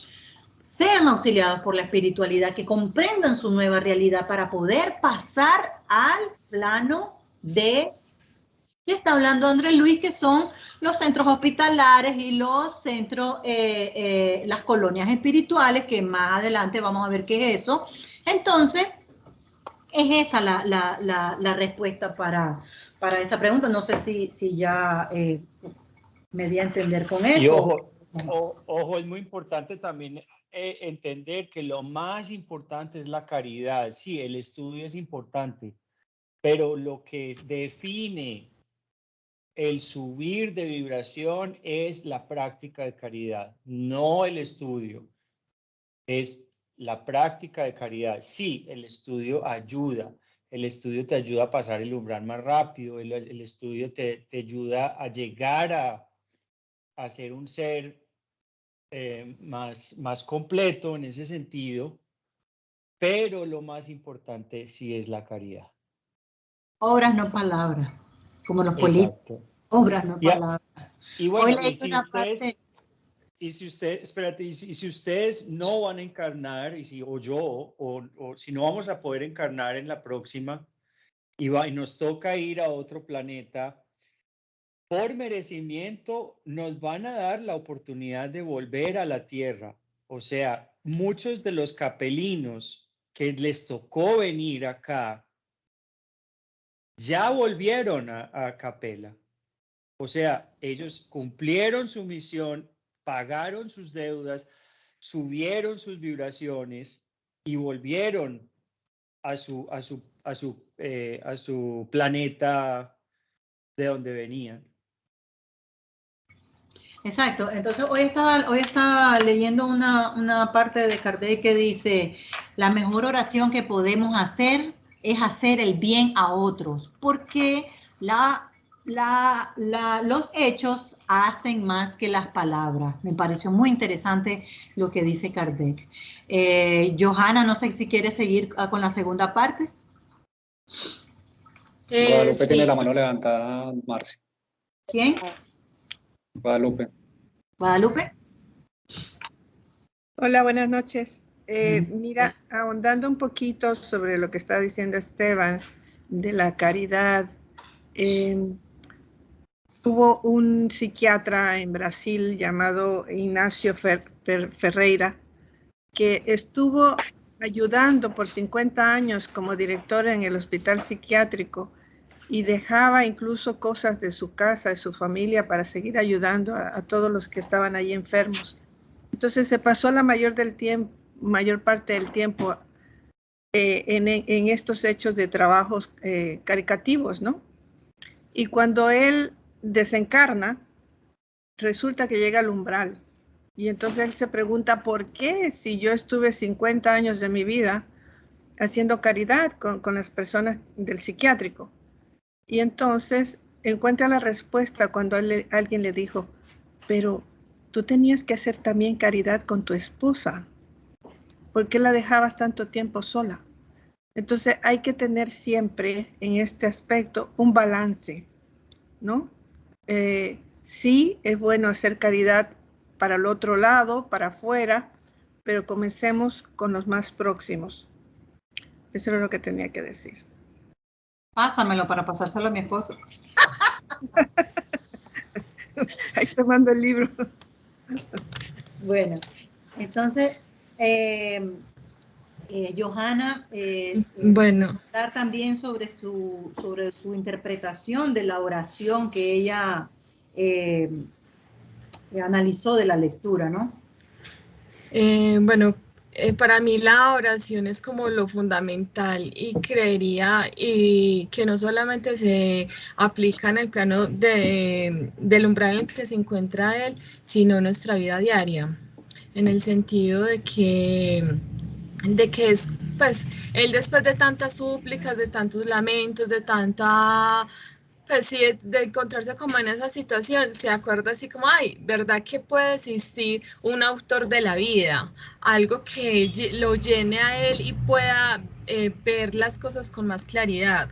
sean auxiliados por la espiritualidad, que comprendan su nueva realidad para poder pasar al plano de, que está hablando Andrés Luis, que son los centros hospitalares y los centros, las colonias espirituales, que más adelante vamos a ver qué es eso. Entonces, es esa la respuesta para esa pregunta. No sé si ya me di a entender con eso. Y ojo, es muy importante también entender que lo más importante es la caridad. Sí, el estudio es importante, pero lo que define el subir de vibración es la práctica de caridad, no el estudio. Es la práctica de caridad. Sí, el estudio ayuda. El estudio te ayuda a pasar el umbral más rápido. El estudio te ayuda a llegar a ser un ser más completo en ese sentido, pero lo más importante sí es la caridad. Obras, no palabras, como los políticos. Exacto. Obras, no palabras. Y bueno, Hoy leí una ustedes, parte. y si ustedes, espérate, y si ustedes no van a encarnar, o yo, o si no vamos a poder encarnar en la próxima, y nos toca ir a otro planeta, por merecimiento nos van a dar la oportunidad de volver a la Tierra. O sea, muchos de los capelinos que les tocó venir acá, ya volvieron a Capela. O sea, ellos cumplieron su misión, pagaron sus deudas, subieron sus vibraciones y volvieron a su planeta de donde venían. Exacto. Entonces, hoy estaba leyendo una parte de Kardec que dice, la mejor oración que podemos hacer es hacer el bien a otros, porque los hechos hacen más que las palabras. Me pareció muy interesante lo que dice Kardec. Johanna, no sé si quieres seguir con la segunda parte. Guadalupe Sí. tiene la mano levantada, Marci. ¿Quién? Guadalupe. Guadalupe. Hola, buenas noches. Mira, ahondando un poquito sobre lo que está diciendo Esteban de la caridad, hubo un psiquiatra en Brasil llamado Ignacio Ferreira que estuvo ayudando por 50 años como director en el hospital psiquiátrico y dejaba incluso cosas de su casa, de su familia, para seguir ayudando a todos los que estaban ahí enfermos. Entonces se pasó la mayor parte del tiempo en estos hechos de trabajos caricativos, ¿no? Y cuando él desencarna, resulta que llega al umbral. Y entonces él se pregunta, ¿por qué si yo estuve 50 años de mi vida haciendo caridad con las personas del psiquiátrico? Y entonces encuentra la respuesta cuando alguien le dijo, pero tú tenías que hacer también caridad con tu esposa. ¿Por qué la dejabas tanto tiempo sola? Entonces hay que tener siempre en este aspecto un balance, ¿no? Sí, es bueno hacer caridad para el otro lado, para afuera, pero comencemos con los más próximos. Eso es lo que tenía que decir. Pásamelo para pasárselo a mi esposo. Ahí te mando el libro. Bueno, entonces Johanna, Bueno, hablar también sobre su interpretación de la oración que ella analizó de la lectura, ¿no? bueno, para mí la oración es como lo fundamental y creería y que no solamente se aplica en el plano del umbral en el que se encuentra él, sino en nuestra vida diaria, en el sentido de que es, pues, él después de tantas súplicas, de tantos lamentos, de tanta, pues sí, de encontrarse como en esa situación, se acuerda así como, ay, ¿verdad que puede existir un autor de la vida? Algo que lo llene a él y pueda ver las cosas con más claridad.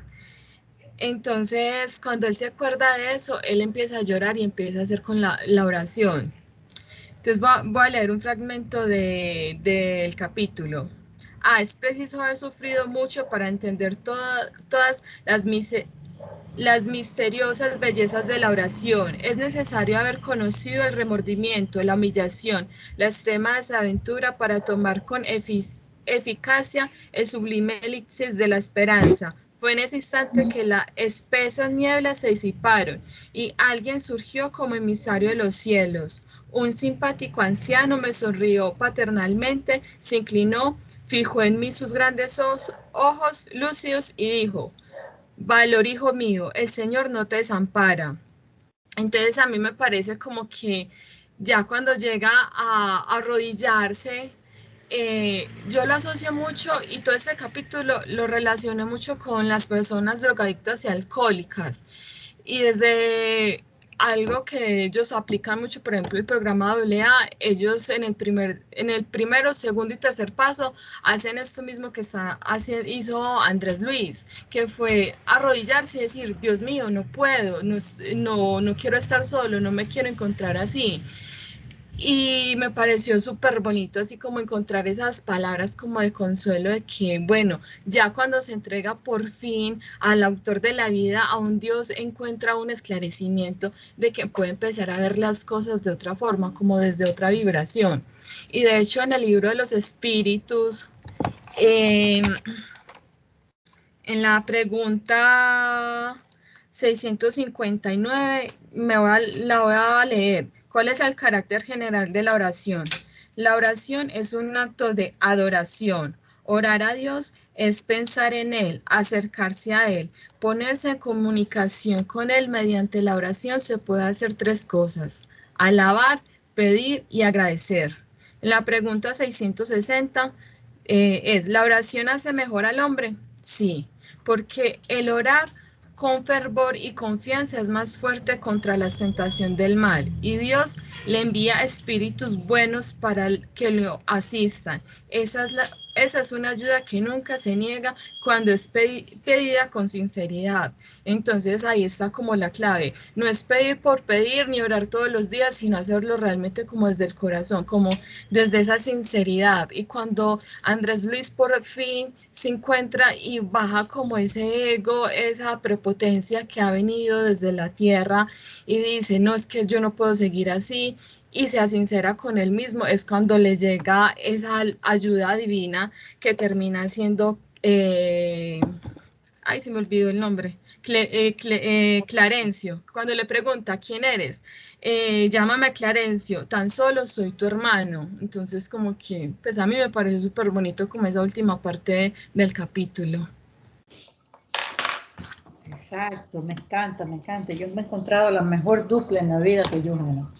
Entonces, cuando él se acuerda de eso, él empieza a llorar y empieza a hacer con la oración. Entonces voy a leer un fragmento del capítulo. Es preciso haber sufrido mucho para entender todas las misteriosas bellezas de la oración. Es necesario haber conocido el remordimiento, la humillación, la extrema desaventura para tomar con eficacia el sublime elixir de la esperanza. Fue en ese instante que las espesas nieblas se disiparon y alguien surgió como emisario de los cielos. Un simpático anciano me sonrió paternalmente, se inclinó, fijó en mí sus grandes ojos lúcidos y dijo: Valor, hijo mío, el Señor no te desampara. Entonces a mí me parece como que ya cuando llega a arrodillarse, yo lo asocio mucho y todo este capítulo lo relaciono mucho con las personas drogadictas y alcohólicas. Y desde algo que ellos aplican mucho, por ejemplo, el programa AA, ellos en el primero, segundo y tercer paso hacen esto mismo que hizo Andrés Luis, que fue arrodillarse y decir: Dios mío, no puedo, no quiero estar solo, no me quiero encontrar así. Y me pareció súper bonito así como encontrar esas palabras como de consuelo de que, bueno, ya cuando se entrega por fin al autor de la vida, a un Dios, encuentra un esclarecimiento de que puede empezar a ver las cosas de otra forma, como desde otra vibración. Y de hecho en el libro de los espíritus, en la pregunta 659, la voy a leer. ¿Cuál es el carácter general de la oración? La oración es un acto de adoración. Orar a Dios es pensar en Él, acercarse a Él, ponerse en comunicación con Él. Mediante la oración se puede hacer tres cosas: alabar, pedir y agradecer. La pregunta 660 es: ¿la oración hace mejor al hombre? Sí, porque el orar con fervor y confianza es más fuerte contra la tentación del mal, y Dios le envía espíritus buenos para que lo asistan. Esa es una ayuda que nunca se niega cuando es pedida con sinceridad. Entonces ahí está como la clave. No es pedir por pedir ni orar todos los días, sino hacerlo realmente como desde el corazón, como desde esa sinceridad. Y cuando Andrés Luis por fin se encuentra y baja como ese ego, esa prepotencia que ha venido desde la tierra, y dice: no, es que yo no puedo seguir así, y sea sincera con él mismo, es cuando le llega esa ayuda divina que termina siendo, ay, se me olvidó el nombre, Clarencio, cuando le pregunta: ¿quién eres? Llámame Clarencio, tan solo soy tu hermano. Entonces como que, pues a mí me parece súper bonito como esa última parte del capítulo. Exacto, me encanta, me encanta. Yo me he encontrado la mejor dupla en la vida que Johanna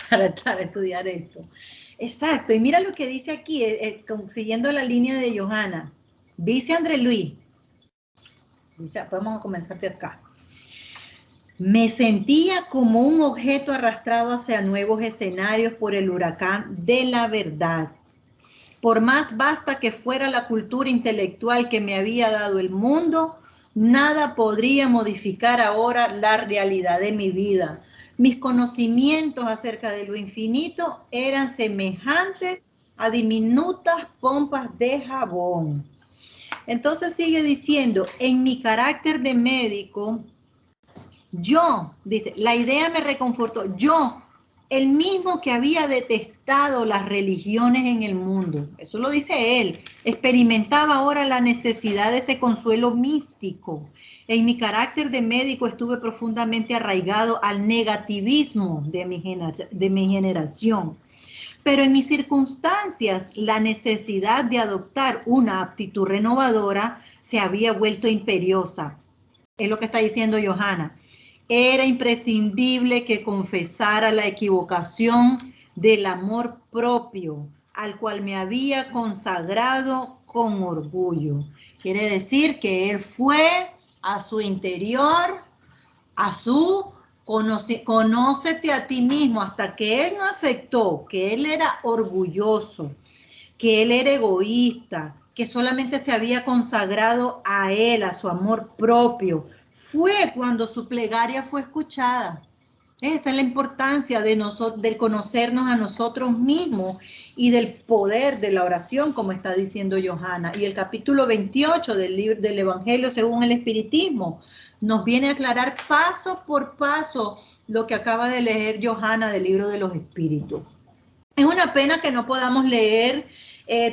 para estudiar esto. Exacto, y mira lo que dice aquí, siguiendo la línea de Johanna. Dice Andrés Luis, vamos a comenzar de acá. Me sentía como un objeto arrastrado hacia nuevos escenarios por el huracán de la verdad. Por más vasta que fuera la cultura intelectual que me había dado el mundo, nada podría modificar ahora la realidad de mi vida. Mis conocimientos acerca de lo infinito eran semejantes a diminutas pompas de jabón. Entonces sigue diciendo: en mi carácter de médico, yo, dice, la idea me reconfortó, yo el mismo que había detestado las religiones en el mundo. Eso lo dice él. Experimentaba ahora la necesidad de ese consuelo místico. En mi carácter de médico estuve profundamente arraigado al negativismo de mi generación. Pero en mis circunstancias, la necesidad de adoptar una aptitud renovadora se había vuelto imperiosa. Es lo que está diciendo Johanna. Era imprescindible que confesara la equivocación del amor propio, al cual me había consagrado con orgullo. Quiere decir que él fue a su interior, a su conócete a ti mismo, hasta que él no aceptó que él era orgulloso, que él era egoísta, que solamente se había consagrado a él, a su amor propio. Fue cuando su plegaria fue escuchada. Esa es la importancia de conocernos a nosotros mismos y del poder de la oración, como está diciendo Johanna. Y el capítulo 28 del libro del Evangelio según el Espiritismo nos viene a aclarar paso por paso lo que acaba de leer Johanna del libro de los Espíritus. Es una pena que no podamos leer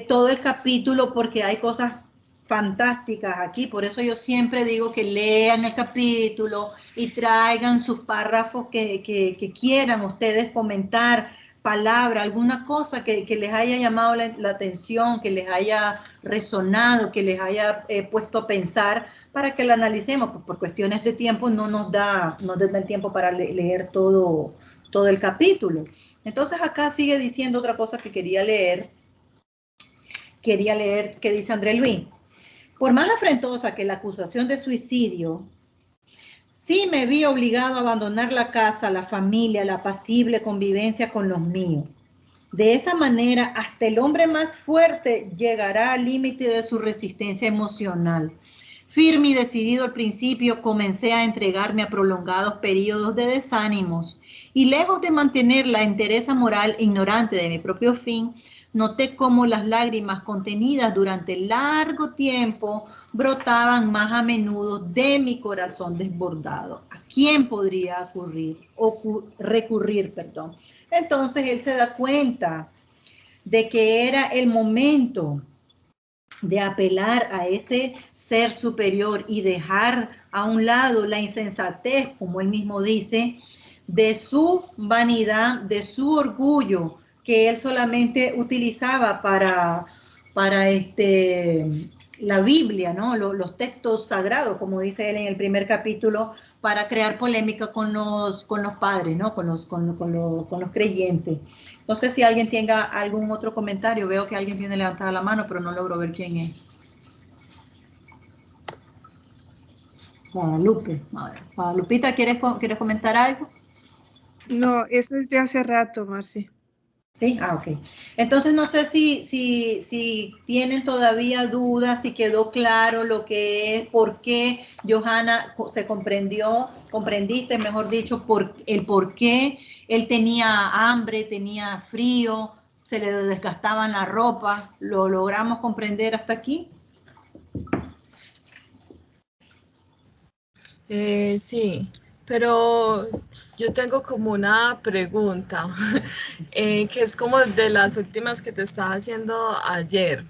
todo el capítulo porque hay cosas fantásticas aquí, por eso yo siempre digo que lean el capítulo y traigan sus párrafos que quieran ustedes comentar, palabra, alguna cosa que les haya llamado la atención, que les haya resonado, que les haya puesto a pensar para que la analicemos, pues por cuestiones de tiempo no nos da el tiempo para leer todo el capítulo. Entonces acá sigue diciendo otra cosa que quería leer que dice André Luis. Por más afrentosa que la acusación de suicidio, sí me vi obligado a abandonar la casa, la familia, la apacible convivencia con los míos. De esa manera, hasta el hombre más fuerte llegará al límite de su resistencia emocional. Firme y decidido al principio, comencé a entregarme a prolongados periodos de desánimos y lejos de mantener la entereza moral ignorante de mi propio fin, noté cómo las lágrimas contenidas durante largo tiempo brotaban más a menudo de mi corazón desbordado. ¿A quién podría recurrir? Entonces él se da cuenta de que era el momento de apelar a ese ser superior y dejar a un lado la insensatez, como él mismo dice, de su vanidad, de su orgullo, que él solamente utilizaba para la Biblia, ¿no? Los textos sagrados, como dice él en el primer capítulo, para crear polémica con los padres, ¿no? Con los creyentes. No sé si alguien tenga algún otro comentario. Veo que alguien tiene levantada la mano, pero no logro ver quién es. Guadalupe. Guadalupita, ¿quieres comentar algo? No, eso es de hace rato, Marci. Sí, ok. Entonces no sé si tienen todavía dudas, si quedó claro lo que es, por qué Johanna comprendiste, mejor dicho, por qué él tenía hambre, tenía frío, se le desgastaban la ropa. ¿Lo logramos comprender hasta aquí? Sí, pero yo tengo como una pregunta, que es como de las últimas que te estaba haciendo ayer.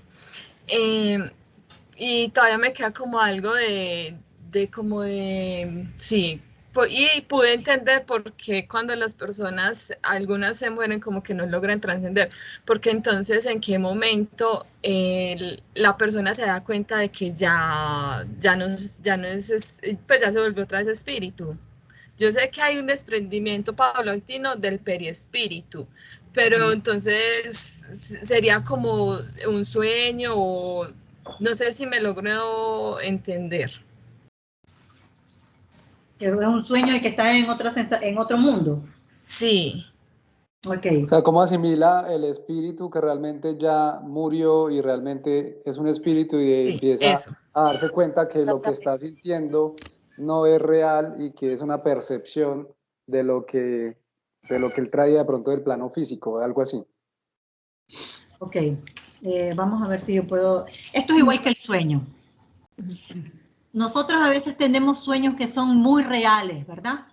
Y todavía me queda como algo sí, y pude entender por qué cuando las personas, algunas se mueren como que no logran trascender, porque entonces en qué momento la persona se da cuenta de que ya no es, pues ya se volvió otra vez espíritu. Yo sé que hay un desprendimiento paulatino del periespíritu, pero entonces sería como un sueño o no sé si me logro entender. Es un sueño y que está en otro mundo. Sí. Ok. O sea, ¿cómo asimila el espíritu que realmente ya murió y realmente es un espíritu y Sí, empieza eso. a darse cuenta que lo que está sintiendo no es real y que es una percepción de lo que él traía de pronto del plano físico, algo así? Ok. Vamos a ver si yo puedo... Esto es igual que el sueño. Nosotros a veces tenemos sueños que son muy reales, ¿verdad?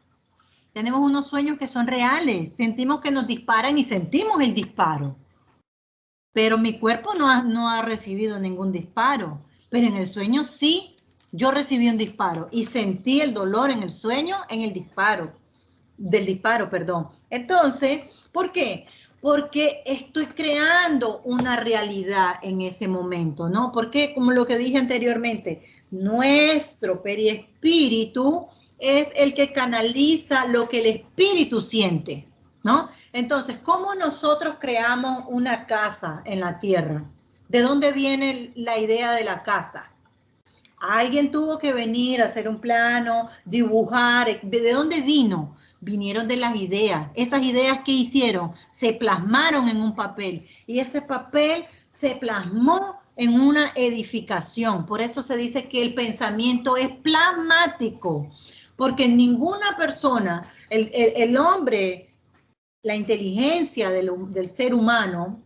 tenemos unos sueños que son reales, sentimos que nos disparan y sentimos el disparo. Pero mi cuerpo no ha recibido ningún disparo, pero en el sueño sí, yo recibí un disparo y sentí el dolor en el sueño, en el disparo, perdón. Entonces, ¿por qué? Porque estoy creando una realidad en ese momento, ¿no? Porque, como lo que dije anteriormente, nuestro periespíritu es el que canaliza lo que el espíritu siente, ¿no? Entonces, ¿cómo nosotros creamos una casa en la tierra? ¿De dónde viene la idea de la casa? Alguien tuvo que venir a hacer un plano, dibujar. ¿De dónde vino? Vinieron de las ideas. Esas ideas que hicieron se plasmaron en un papel y ese papel se plasmó en una edificación. Por eso se dice que el pensamiento es plasmático, porque ninguna persona, el hombre, la inteligencia del ser humano,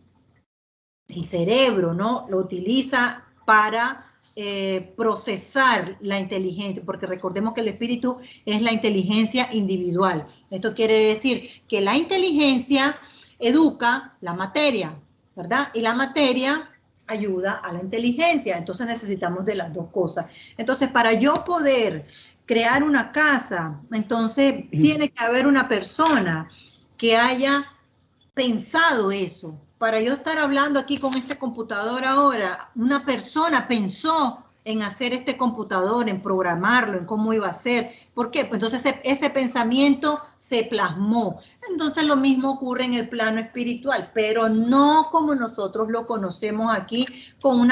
el cerebro, ¿no? Lo utiliza para procesar la inteligencia, porque recordemos que el espíritu es la inteligencia individual. Esto quiere decir que la inteligencia educa la materia, ¿verdad? Y la materia ayuda a la inteligencia. Entonces necesitamos de las dos cosas. Entonces, para yo poder crear una casa, entonces tiene que haber una persona que haya pensado eso. Para yo estar hablando aquí con este computador ahora, una persona pensó en hacer este computador, en programarlo, en cómo iba a ser. ¿Por qué? Pues entonces ese pensamiento se plasmó. Entonces lo mismo ocurre en el plano espiritual, pero no como nosotros lo conocemos aquí con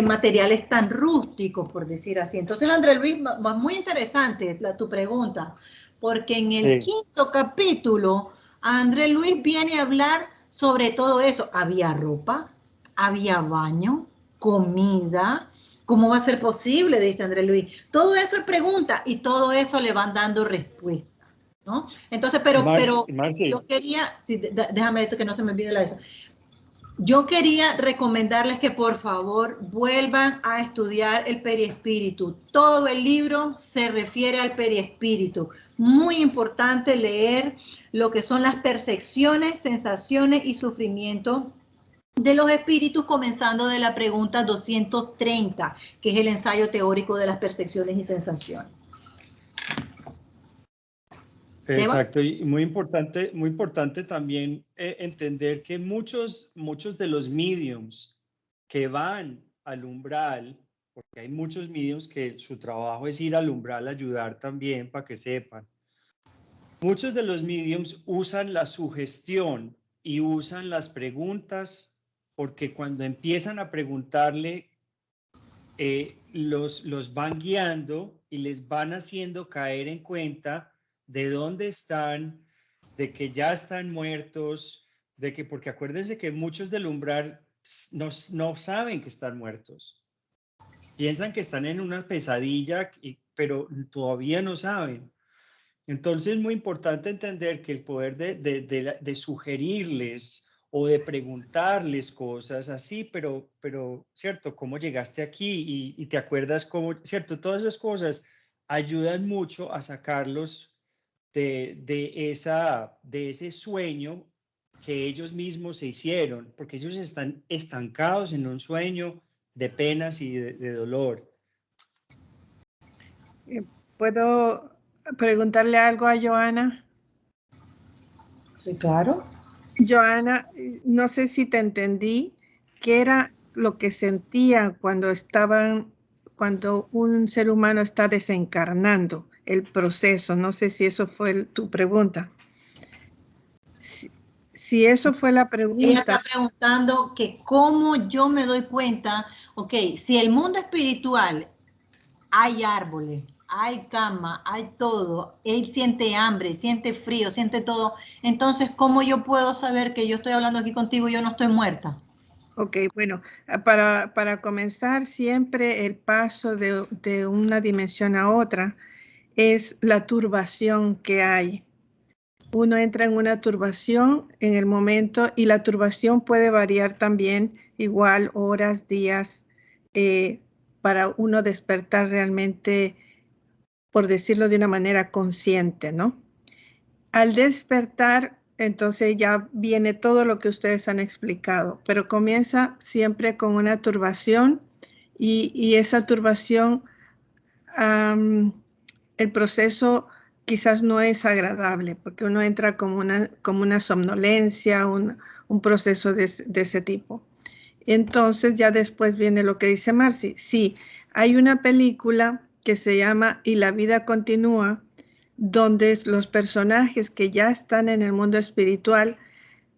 materiales tan rústicos, por decir así. Entonces, André Luis, muy interesante tu pregunta, porque en el quinto capítulo, André Luis viene a hablar sobre todo eso. Había ropa, había baño, comida. ¿Cómo va a ser posible? Dice André Luis. Todo eso es pregunta y todo eso le van dando respuesta, ¿no? Entonces, pero yo quería, sí, déjame esto que no se me olvide la eso. Yo quería recomendarles que por favor vuelvan a estudiar el periespíritu. Todo el libro se refiere al periespíritu. Muy importante leer lo que son las percepciones, sensaciones y sufrimiento de los espíritus, comenzando de la pregunta 230, que es el ensayo teórico de las percepciones y sensaciones. Exacto, y muy importante también entender que muchos de los mediums que van al umbral, porque hay muchos mediums que su trabajo es ir al umbral a ayudar también, para que sepan. Muchos de los mediums usan la sugestión y usan las preguntas, porque cuando empiezan a preguntarle, los van guiando y les van haciendo caer en cuenta de dónde están, de que ya están muertos, de que, porque acuérdense que muchos del umbral no saben que están muertos. Piensan que están en una pesadilla, pero todavía no saben. Entonces es muy importante entender que el poder de sugerirles o de preguntarles cosas así, pero ¿cierto? ¿Cómo llegaste aquí? Y te acuerdas cómo, ¿cierto? Todas esas cosas ayudan mucho a sacarlos de ese sueño que ellos mismos se hicieron, porque ellos están estancados en un sueño de penas y de dolor. ¿Puedo preguntarle algo a Joana? Sí, claro. Joana, no sé si te entendí, ¿qué era lo que sentía cuando un ser humano está desencarnando, el proceso? No sé si eso fue tu pregunta. Si eso fue la pregunta. Ella está preguntando que cómo yo me doy cuenta, ok, si el mundo espiritual hay árboles, hay cama, hay todo, él siente hambre, siente frío, siente todo, entonces, ¿cómo yo puedo saber que yo estoy hablando aquí contigo y yo no estoy muerta? Ok, bueno, para comenzar, siempre el paso de una dimensión a otra es la turbación que hay. Uno entra en una turbación en el momento y la turbación puede variar también, igual horas, días, para uno despertar realmente por decirlo de una manera consciente, ¿no? Al despertar, entonces ya viene todo lo que ustedes han explicado, pero comienza siempre con una turbación y esa turbación, el proceso quizás no es agradable porque uno entra como una somnolencia, un proceso de ese tipo. Entonces ya después viene lo que dice Marcy. Sí, hay una película que se llama Y la vida continúa, donde los personajes que ya están en el mundo espiritual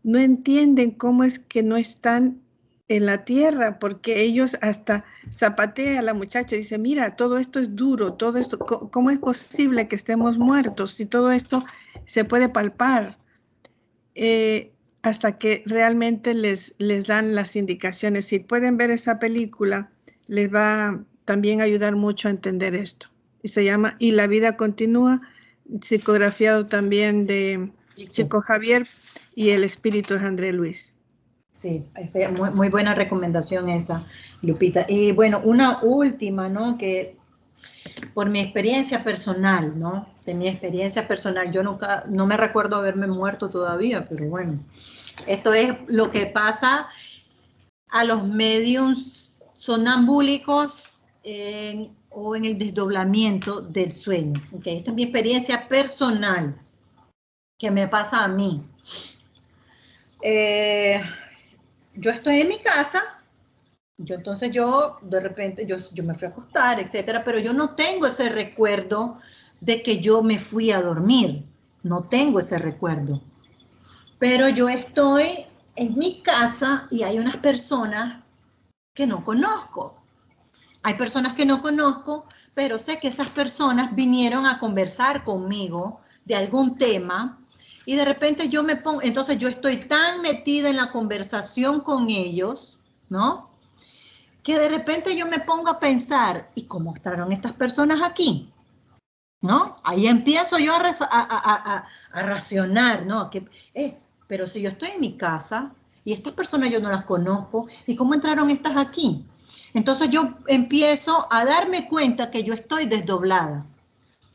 no entienden cómo es que no están en la tierra, porque ellos hasta zapatea a la muchacha y dice, mira, todo esto es duro, todo esto, ¿cómo es posible que estemos muertos si todo esto se puede palpar? Hasta que realmente les dan las indicaciones. Si pueden ver esa película, les va también a ayudar mucho a entender esto. Y se llama Y la vida continúa, psicografiado también de Chico Javier, y el espíritu es André Luis. Sí, muy, muy buena recomendación esa, Lupita. Y bueno, una última, ¿no? Que por mi experiencia personal, ¿no? De mi experiencia personal, yo nunca, no me recuerdo haberme muerto todavía, pero bueno, esto es lo que pasa a los mediums sonambúlicos o en el desdoblamiento del sueño. Okay, esta es mi experiencia personal que me pasa a mí. Yo estoy en mi casa, entonces de repente yo me fui a acostar, etcétera, pero yo no tengo ese recuerdo de que yo me fui a dormir, no tengo ese recuerdo. Pero yo estoy en mi casa y hay unas personas que no conozco. Hay personas que no conozco, pero sé que esas personas vinieron a conversar conmigo de algún tema y de repente yo me pongo, entonces yo estoy tan metida en la conversación con ellos, ¿no? Que de repente yo me pongo a pensar, ¿y cómo estarán estas personas aquí? ¿No? Ahí empiezo yo a racionar, ¿no? Pero si yo estoy en mi casa y estas personas yo no las conozco, ¿y cómo entraron estas aquí? Entonces yo empiezo a darme cuenta que yo estoy desdoblada.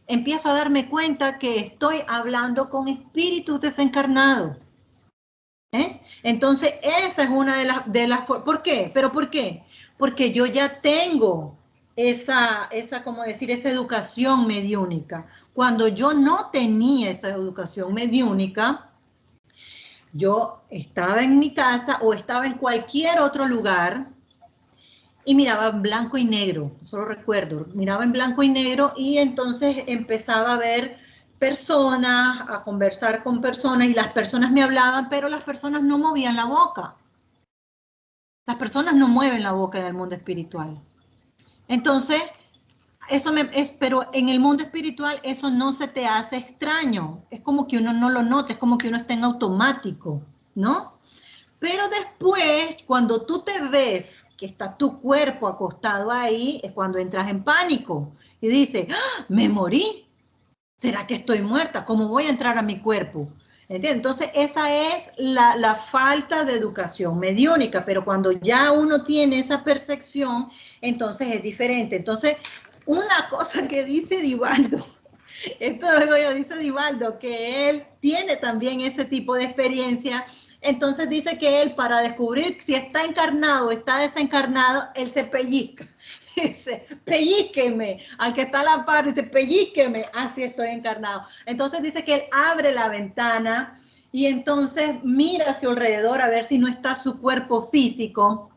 Empiezo a darme cuenta que estoy hablando con espíritus desencarnados. Entonces esa es una de las ¿por qué? ¿Pero por qué? Porque yo ya tengo esa, ¿cómo decir? Esa educación mediúnica. Cuando yo no tenía esa educación mediúnica, yo estaba en mi casa o estaba en cualquier otro lugar y miraba en blanco y negro, solo recuerdo, miraba en blanco y negro y entonces empezaba a ver personas, a conversar con personas y las personas me hablaban, pero las personas no movían la boca. Las personas no mueven la boca en el mundo espiritual. Entonces, pero en el mundo espiritual eso no se te hace extraño. Es como que uno no lo nota, es como que uno está en automático, ¿no? Pero después, cuando tú te ves que está tu cuerpo acostado ahí, es cuando entras en pánico y dices, ¡ah, me morí! ¿Será que estoy muerta? ¿Cómo voy a entrar a mi cuerpo? ¿Entiendes? Entonces, esa es la falta de educación mediúnica, pero cuando ya uno tiene esa percepción, entonces es diferente. Entonces, una cosa que dice Divaldo, esto dice Divaldo, que él tiene también ese tipo de experiencia. Entonces dice que él, para descubrir si está encarnado o está desencarnado, él se pellizca. Dice, pellíqueme, aunque está a la par, dice, pellíqueme, así estoy encarnado. Entonces dice que él abre la ventana y entonces mira hacia alrededor a ver si no está su cuerpo físico.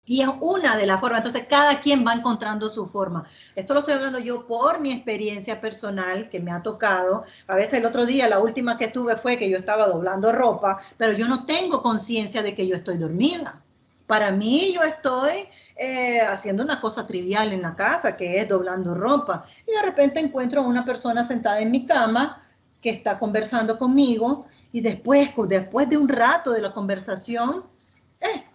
Y es una de las formas, entonces cada quien va encontrando su forma. Esto lo estoy hablando yo por mi experiencia personal que me ha tocado. A veces el otro día, la última que estuve fue que yo estaba doblando ropa, pero yo no tengo conciencia de que yo estoy dormida. Para mí yo estoy haciendo una cosa trivial en la casa, que es doblando ropa. Y de repente encuentro a una persona sentada en mi cama que está conversando conmigo y después de un rato de la conversación,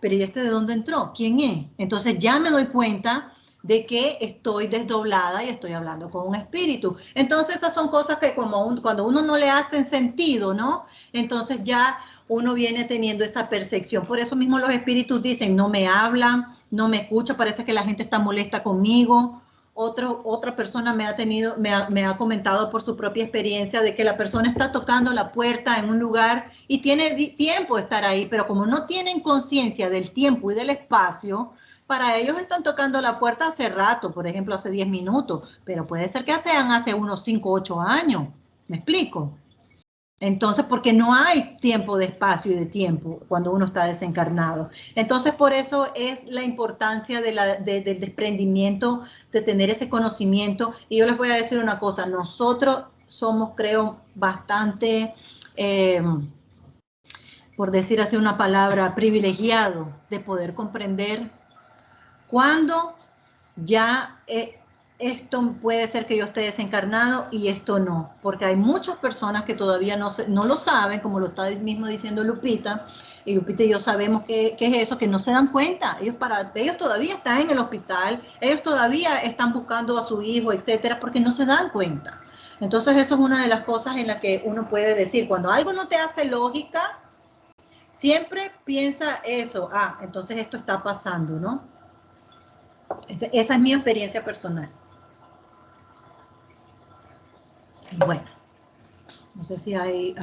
pero ¿y este de dónde entró? ¿Quién es? Entonces ya me doy cuenta de que estoy desdoblada y estoy hablando con un espíritu. Entonces esas son cosas que cuando uno no le hacen sentido, ¿no? Entonces ya uno viene teniendo esa percepción. Por eso mismo los espíritus dicen, no me hablan, no me escuchan, parece que la gente está molesta conmigo, otra persona me ha comentado por su propia experiencia de que la persona está tocando la puerta en un lugar y tiene tiempo de estar ahí, pero como no tienen conciencia del tiempo y del espacio, para ellos están tocando la puerta hace rato, por ejemplo, hace 10 minutos, pero puede ser que sean hace unos 5 o 8 años. ¿Me explico? Entonces, porque no hay tiempo de espacio y de tiempo cuando uno está desencarnado. Entonces, por eso es la importancia del desprendimiento, de tener ese conocimiento. Y yo les voy a decir una cosa, nosotros somos, creo, bastante, por decir así una palabra, privilegiados de poder comprender cuándo ya esto puede ser que yo esté desencarnado y esto no, porque hay muchas personas que todavía no lo saben, como lo está mismo diciendo Lupita, y Lupita y yo sabemos qué es eso, que no se dan cuenta. Ellos todavía están en el hospital, ellos todavía están buscando a su hijo, etcétera, porque no se dan cuenta. Entonces eso es una de las cosas en las que uno puede decir, cuando algo no te hace lógica, siempre piensa eso, entonces esto está pasando, ¿no? Esa es mi experiencia personal. Bueno, no sé si hay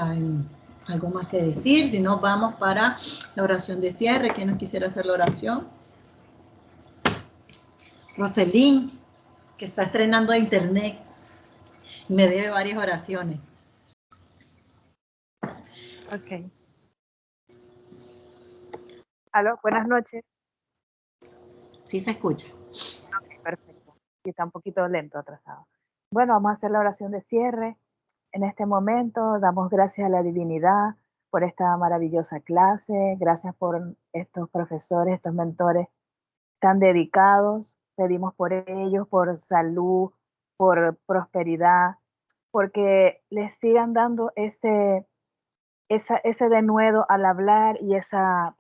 algo más que decir, si no vamos para la oración de cierre. ¿Quién nos quisiera hacer la oración? Roselín, que está estrenando internet, me debe varias oraciones. Ok. Aló, buenas noches. Sí se escucha. Ok, perfecto. Y está un poquito lento, atrasado. Bueno, vamos a hacer la oración de cierre. En este momento damos gracias a la divinidad por esta maravillosa clase. Gracias por estos profesores, estos mentores tan dedicados. Pedimos por ellos, por salud, por prosperidad, porque les sigan dando ese denuedo al hablar y esa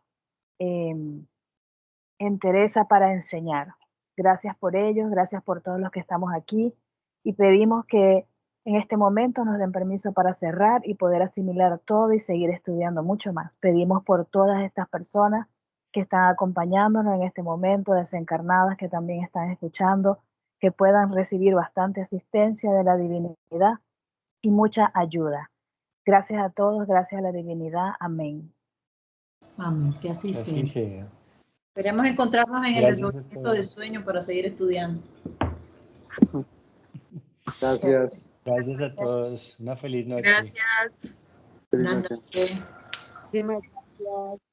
entereza para enseñar. Gracias por ellos, gracias por todos los que estamos aquí y pedimos que en este momento nos den permiso para cerrar y poder asimilar todo y seguir estudiando mucho más. Pedimos por todas estas personas que están acompañándonos en este momento, desencarnadas que también están escuchando, que puedan recibir bastante asistencia de la divinidad y mucha ayuda. Gracias a todos, gracias a la divinidad. Amén. Amén, que así Así sea. sea. Esperemos encontrarnos en el Gracias a desdoblamiento de todos. sueño para seguir estudiando. Gracias. Gracias a todos. Una feliz noche. Gracias. Feliz Buenas noche. noches. Dime gracias.